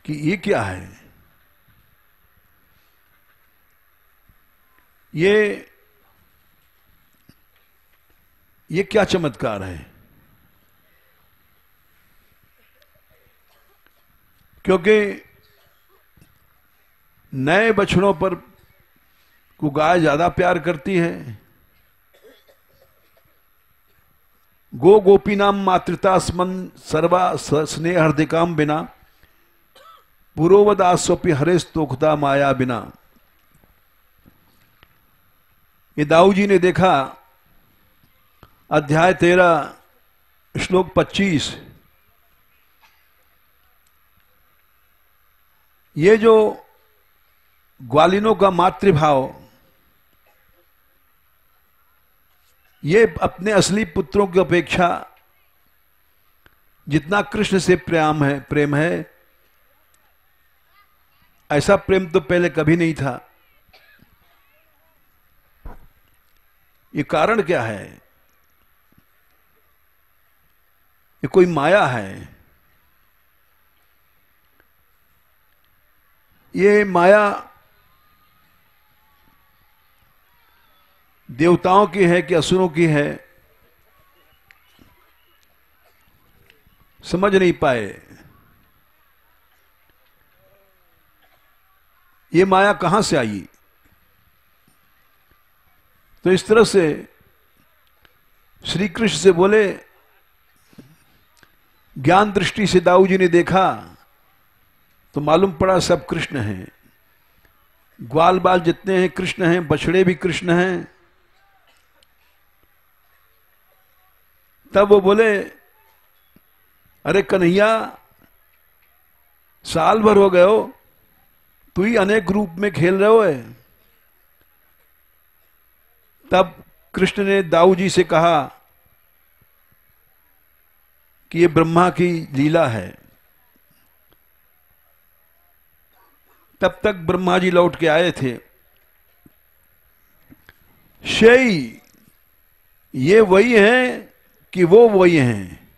[SPEAKER 1] कि ये क्या है, ये क्या चमत्कार है। क्योंकि नए बछड़ों पर को गाय ज्यादा प्यार करती है। गो गोपी नाम मातृता स्मन सर्वा स्नेह हृदिकाम बिना पुरोवदास्वपि हरेश तोखता माया बिना। ये दाऊ जी ने देखा, अध्याय 13 श्लोक 25, ये जो ग्वालिनों का मातृभाव, ये अपने असली पुत्रों की अपेक्षा जितना कृष्ण से प्रेम है, ऐसा प्रेम तो पहले कभी नहीं था। ये कारण क्या है? ये कोई माया है। ये माया देवताओं की है कि असुरों की है, समझ नहीं पाए। ये माया कहां से आई? तो इस तरह से श्री कृष्ण से बोले, ज्ञान दृष्टि से दाऊ जी ने देखा तो मालूम पड़ा सब कृष्ण हैं। ग्वाल बाल जितने हैं कृष्ण हैं, बछड़े भी कृष्ण हैं। तब वो बोले, अरे कन्हैया, साल भर हो गए हो, तू ही अनेक रूप में खेल रहे हो है। तब कृष्ण ने दाऊ जी से कहा कि ये ब्रह्मा की लीला है। तब तक ब्रह्मा जी लौट के आए थे। शेई, ये वही हैं कि वो वही हैं?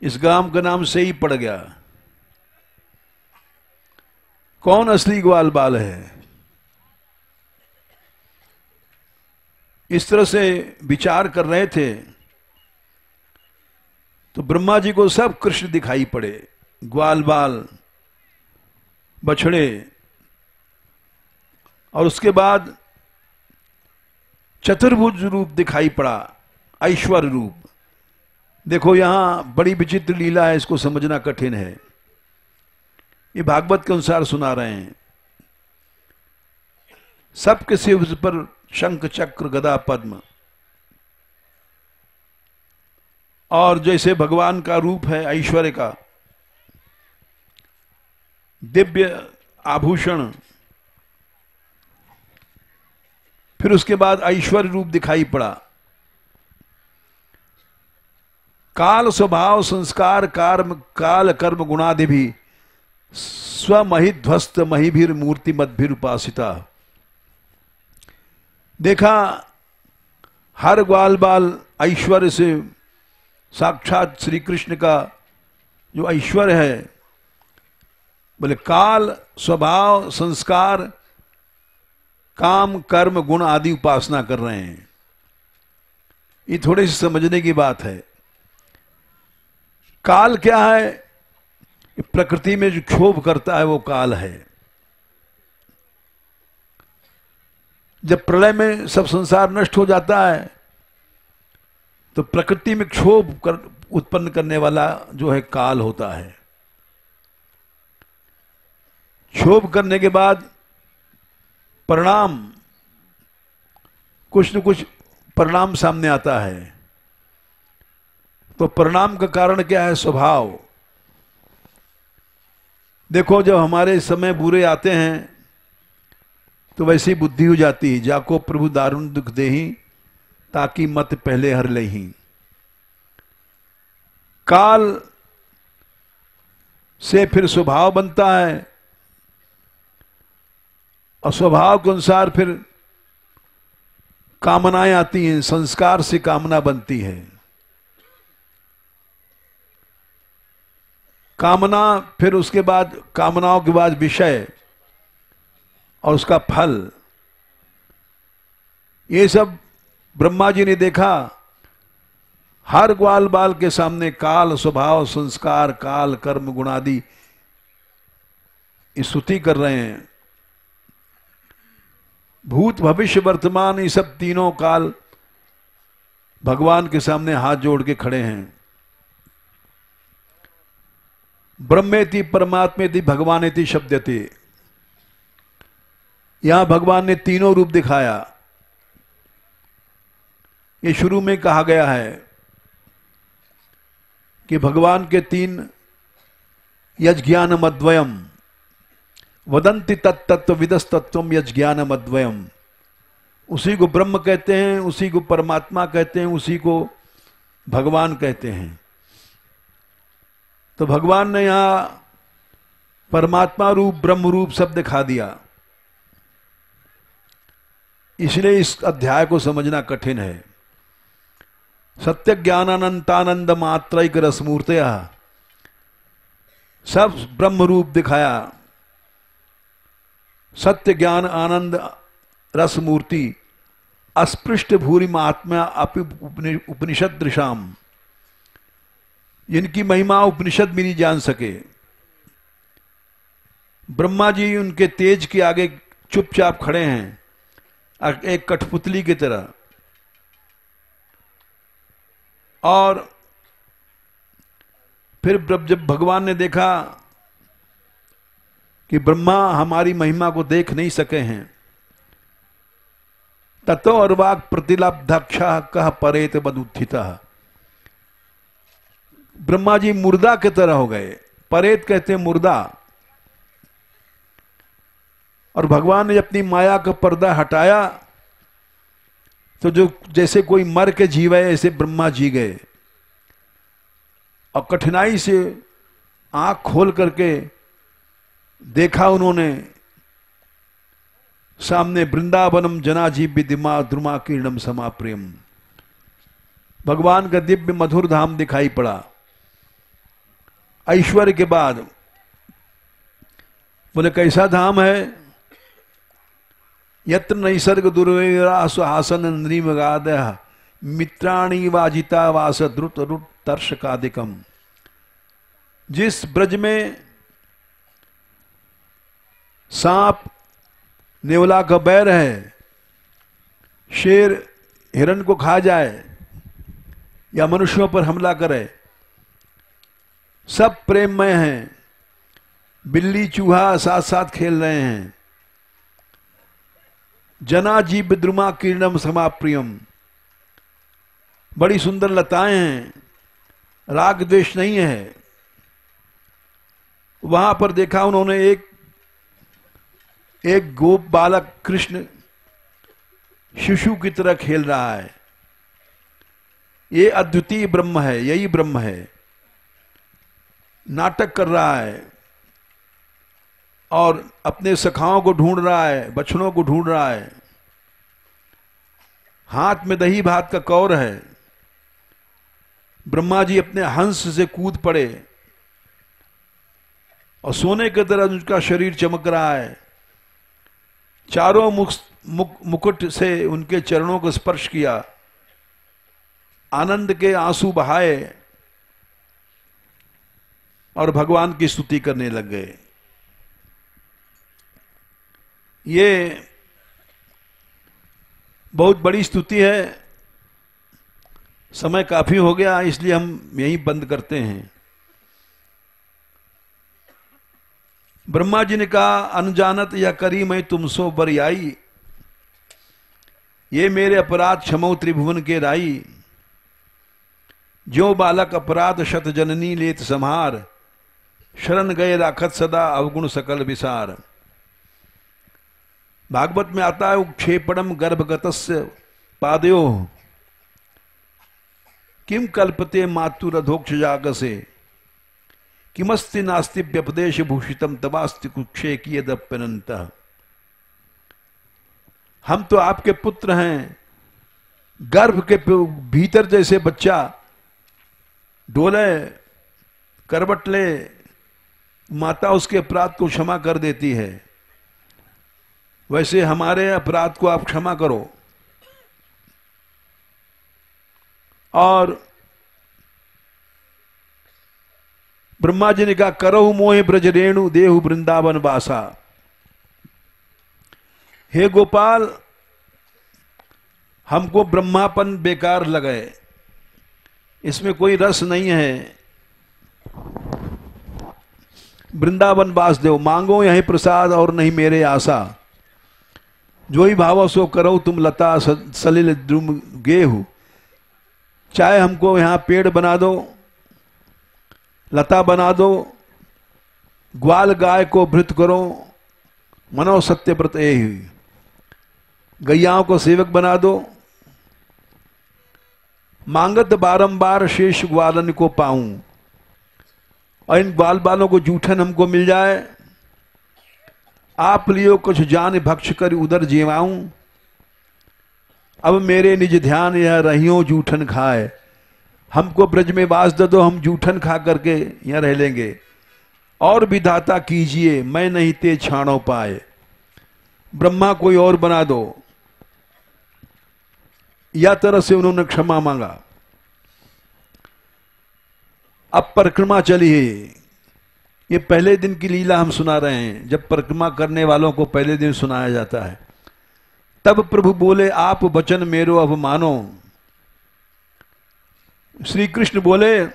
[SPEAKER 1] इस गांव का नाम से ही पड़ गया। कौन असली ग्वाल बाल है? इस तरह से विचार कर रहे थे तो ब्रह्मा जी को सब कृष्ण दिखाई पड़े, ग्वाल बाल, बछड़े, और उसके बाद चतुर्भुज रूप दिखाई पड़ा, ऐश्वर्य रूप। देखो यहां बड़ी विचित्र लीला है, इसको समझना कठिन है। ये भागवत के अनुसार सुना रहे हैं। सबके सिर पर शंख चक्र गदा पद्म, और जैसे भगवान का रूप है ऐश्वर्य का, दिव्य आभूषण, फिर उसके बाद ऐश्वर्य रूप दिखाई पड़ा। काल स्वभाव संस्कार काल कर्म गुणादि भी स्वमहिध्वस्त महिभिर मूर्ति मद्भिर उपासिता। देखा हर ग्वाल बाल ऐश्वर्य से, साक्षात श्री कृष्ण का जो ऐश्वर्य है, बोले काल स्वभाव संस्कार काम कर्म गुण आदि उपासना कर रहे हैं। ये थोड़ी सी समझने की बात है। काल क्या है? प्रकृति में जो क्षोभ करता है वो काल है। जब प्रलय में सब संसार नष्ट हो जाता है तो प्रकृति में उत्पन्न करने वाला जो है काल होता है। क्षोभ करने के बाद परिणाम, कुछ न कुछ परिणाम सामने आता है। तो परिणाम का कारण क्या है? स्वभाव। देखो, जब हमारे समय बुरे आते हैं तो वैसी बुद्धि हो जाती है, जाको प्रभु दारुण दुख देही ताकि मत पहले हर लही। काल से फिर स्वभाव बनता है और स्वभाव के अनुसार फिर कामनाएं आती हैं, संस्कार से कामना बनती है। कामना, फिर उसके बाद कामनाओं के बाद विषय और उसका फल। ये सब ब्रह्मा जी ने देखा। हर ग्वाल बाल के सामने काल, स्वभाव, संस्कार, काल, कर्म, गुणादि स्तुति कर रहे हैं। भूत, भविष्य, वर्तमान, ये सब तीनों काल भगवान के सामने हाथ जोड़ के खड़े हैं। ब्रह्मेति परमात्मेति भगवानेति शब्दते। यहां भगवान ने तीनों रूप दिखाया। ये शुरू में कहा गया है कि भगवान के तीन यज्ञानम अद्वयम वदंति तत्तत्व विदस्तत्वम यज्ञानम अद्वयम। उसी को ब्रह्म कहते हैं, उसी को परमात्मा कहते हैं, उसी को भगवान कहते हैं। तो भगवान ने यहां परमात्मा रूप, ब्रह्म रूप सब दिखा दिया। इसलिए इस अध्याय को समझना कठिन है। सत्य ज्ञानानंतानंद मात्रैक रसमूर्तय, सब ब्रह्म रूप दिखाया। सत्य ज्ञान आनंद रस मूर्ति अस्पृष्ट भूरि महात्मा अपि उपनिषद दृशाम। जिनकी महिमा उपनिषद भी नहीं जान सके। ब्रह्मा जी उनके तेज के आगे चुपचाप खड़े हैं, एक कठपुतली की तरह। और फिर जब भगवान ने देखा कि ब्रह्मा हमारी महिमा को देख नहीं सके हैं, ततो अर्वाक प्रतिलब्धक्षा कह परेत बदुत्थिता। ब्रह्मा जी मुर्दा की तरह हो गए। परेत कहते हैं मुर्दा। और भगवान ने अपनी माया का पर्दा हटाया तो जो जैसे कोई मर के जीवे ऐसे ब्रह्मा जी गए। और कठिनाई से आंख खोल करके देखा उन्होंने, सामने वृंदावनम जनाजीव विद्यमा द्रुमा किरणम समाप्रियम। भगवान का दिव्य मधुर धाम दिखाई पड़ा। ऐश्वर्य के बाद बोले कैसा धाम है? यत्र नैसर्ग दुर्वेरासुहासन नृमगाद मित्राणी वाजिता वास द्रुत रुट तर्शकादिकम। जिस ब्रज में सांप नेवला का बैर है, शेर हिरण को खा जाए या मनुष्यों पर हमला करे, सब प्रेममय हैं। बिल्ली चूहा साथ साथ खेल रहे हैं। जना जीव द्रुमा किरणम समाप्रियम। बड़ी सुंदर लताएं हैं, राग द्वेष नहीं है। वहां पर देखा उन्होंने एक गोप बालक कृष्ण शिशु की तरह खेल रहा है। ये अद्वितीय ब्रह्म है, यही ब्रह्म है। नाटक कर रहा है और अपने सखाओं को ढूंढ रहा है, बछड़ों को ढूंढ रहा है। हाथ में दही भात का कौर है। ब्रह्मा जी अपने हंस से कूद पड़े और सोने की तरह उनका शरीर चमक रहा है। चारों मुकुट से उनके चरणों को स्पर्श किया, आनंद के आंसू बहाए और भगवान की स्तुति करने लग गए। ये बहुत बड़ी स्तुति है। समय काफी हो गया, इसलिए हम यहीं बंद करते हैं। ब्रह्मा जी ने कहा, अनजानत या करी मैं तुमसो बरियाई, ये मेरे अपराध क्षमो त्रिभुवन के राई। जो बालक अपराध शत जननी लेत संहार, शरण गए राखत सदा अवगुण सकल विसार। भागवत में आता है, उक्षेपणम गर्भगतस्य पादयो किम कल्पते मातुरधोक्ष जागसे, किमस्ति नास्ति व्यपदेश भूषितम तवास्ति कुक्षे कियदप्यनंत। हम तो आपके पुत्र हैं, गर्भ के भीतर जैसे बच्चा डोले करवट ले, माता उसके अपराध को क्षमा कर देती है, वैसे हमारे अपराध को आप क्षमा करो। और ब्रह्मा जी ने कहा, करहु मोहि ब्रज रेणु देहु वृंदावन वासा। हे गोपाल, हमको ब्रह्मापन बेकार लगे, इसमें कोई रस नहीं है। वृंदावन वास देव, मांगो यही प्रसाद और नहीं मेरे आशा। जो ही भाव सो करो तुम लता सलिल द्रुम गेहूं। चाहे हमको यहां पेड़ बना दो, लता बना दो, ग्वाल गाय को भृत करो, मनो सत्यव्रत एहि। गैयाओं को सेवक बना दो, मांगत बारंबार शेष ग्वालन को पाऊं, और इन ग्वाल बालों को जूठन हमको मिल जाए। आप लियो कुछ जान भक्ष कर उदर जीवाऊं, अब मेरे निज ध्यान यह रहियो जूठन खाए। हमको ब्रज में वास दे दो, हम जूठन खा करके यहां रह लेंगे। और विधाता कीजिए, मैं नहीं ते छाणो पाए। ब्रह्मा कोई और बना दो। या तरह से उन्होंने क्षमा मांगा। अब परिक्रमा चली है। ये पहले दिन की लीला हम सुना रहे हैं, जब परिक्रमा करने वालों को पहले दिन सुनाया जाता है। तब प्रभु बोले, आप वचन मेरो अब मानो। श्री कृष्ण बोले,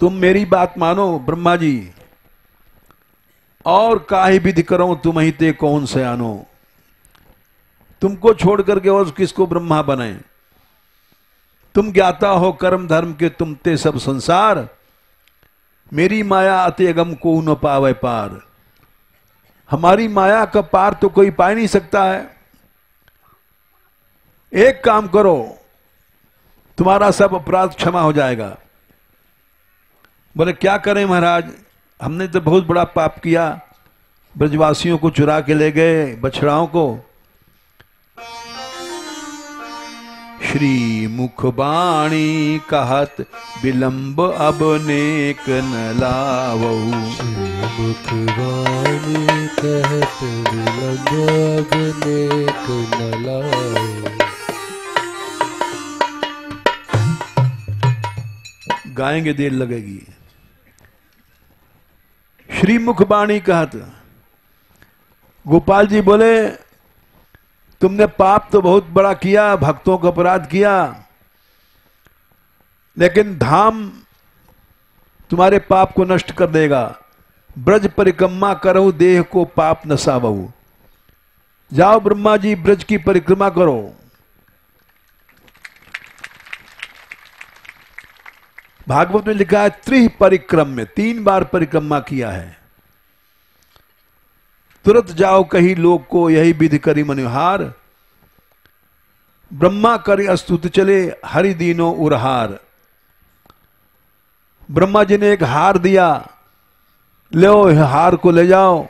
[SPEAKER 1] तुम मेरी बात मानो ब्रह्मा जी, और काहे विधि करो तुम ही ते कौन से आनो। तुमको छोड़ करके और किसको ब्रह्मा बने। तुम ज्ञाता हो कर्म धर्म के तुम ते सब संसार, मेरी माया अति अगम को न पावे पार। हमारी माया का पार तो कोई पा नहीं सकता है। एक काम करो, तुम्हारा सब अपराध क्षमा हो जाएगा। बोले क्या करें महाराज, हमने तो बहुत बड़ा पाप किया, ब्रजवासियों को चुरा के ले गए, बछड़ाओं को। श्री मुखबाणी कहत विलंब अब नेक न लावहु।
[SPEAKER 4] मुखवाणी कहत विलंब अब नेक न लावहु।
[SPEAKER 1] गाएंगे देर लगेगी। श्री मुखबाणी कहत, गोपाल जी बोले तुमने पाप तो बहुत बड़ा किया, भक्तों का अपराध किया, लेकिन धाम तुम्हारे पाप को नष्ट कर देगा। ब्रज परिक्रमा करो देह को पाप नसावहु। जाओ ब्रह्मा जी, ब्रज की परिक्रमा करो। भागवत में लिखा है त्रिह परिक्रम में 3 बार परिक्रमा किया है। तुरंत जाओ कही लोग को यही विधि करी मनुहार। ब्रह्मा करी अस्तुत चले हरि दीनो उरहार। ब्रह्मा जी ने एक हार दिया, लो हार को ले जाओ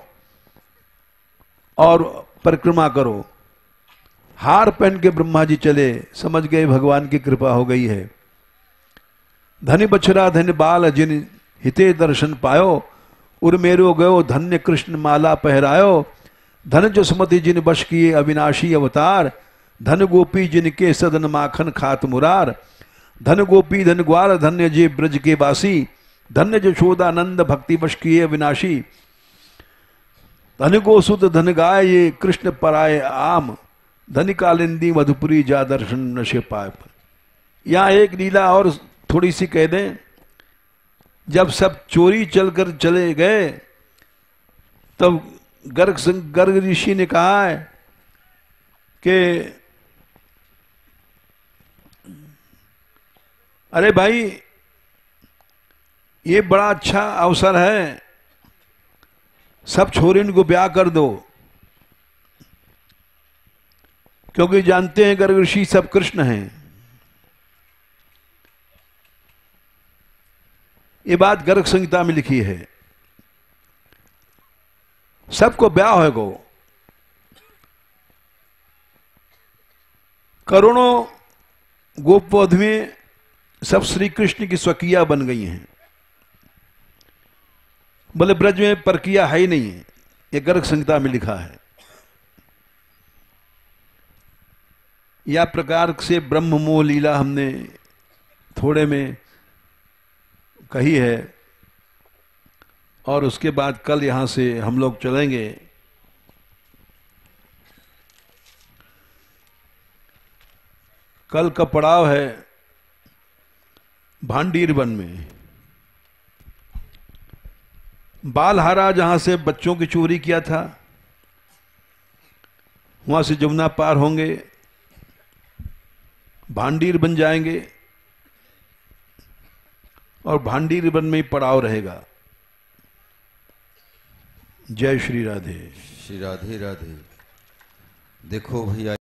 [SPEAKER 1] और परिक्रमा करो। हार पहन के ब्रह्मा जी चले, समझ गए भगवान की कृपा हो गई है। धनि बछरा धन्य बाल जिन हिते दर्शन पायो, उर्मेरो गयो धन्य कृष्ण माला पहरायो। धन जसमति जिन बश किए अविनाशी अवतार, धन गोपी जिनके सदन माखन खात मुरार। धन गोपी धन ग्वाल धन्य जे ब्रज के वासी, धन्य जशोदानंद भक्ति बश किए अविनाशी। धन गोसुत धन गाय ये कृष्ण पराय आम, धन कालिंदी मधुपुरी जा दर्शन नशे पाए। यहां एक लीला और थोड़ी सी कह दें। जब सब चोरी चलकर चले गए तब गर्ग ऋषि ने कहा है कि अरे भाई, ये बड़ा अच्छा अवसर है, सब छोरिन को ब्याह कर दो, क्योंकि जानते हैं गर्ग ऋषि सब कृष्ण हैं। ये बात गर्ग संहिता में लिखी है। सबको ब्याह होगो। करोड़ों गोपवधुएं सब श्री कृष्ण की स्वकीया बन गई हैं। बोले ब्रज में परकिया है ही नहीं है, ये गर्ग संहिता में लिखा है। या प्रकार से ब्रह्म मोह लीला हमने थोड़े में कही है, और उसके बाद कल यहां से हम लोग चलेंगे कल का पड़ाव है भांडीर वन में। बालहारा जहां से बच्चों की चोरी किया था, वहां से जमुना पार होंगे, भांडीर बन जाएंगे, और भांडीर वन में ही पड़ाव रहेगा। जय श्री राधे।
[SPEAKER 5] श्री राधे राधे। देखो भैया।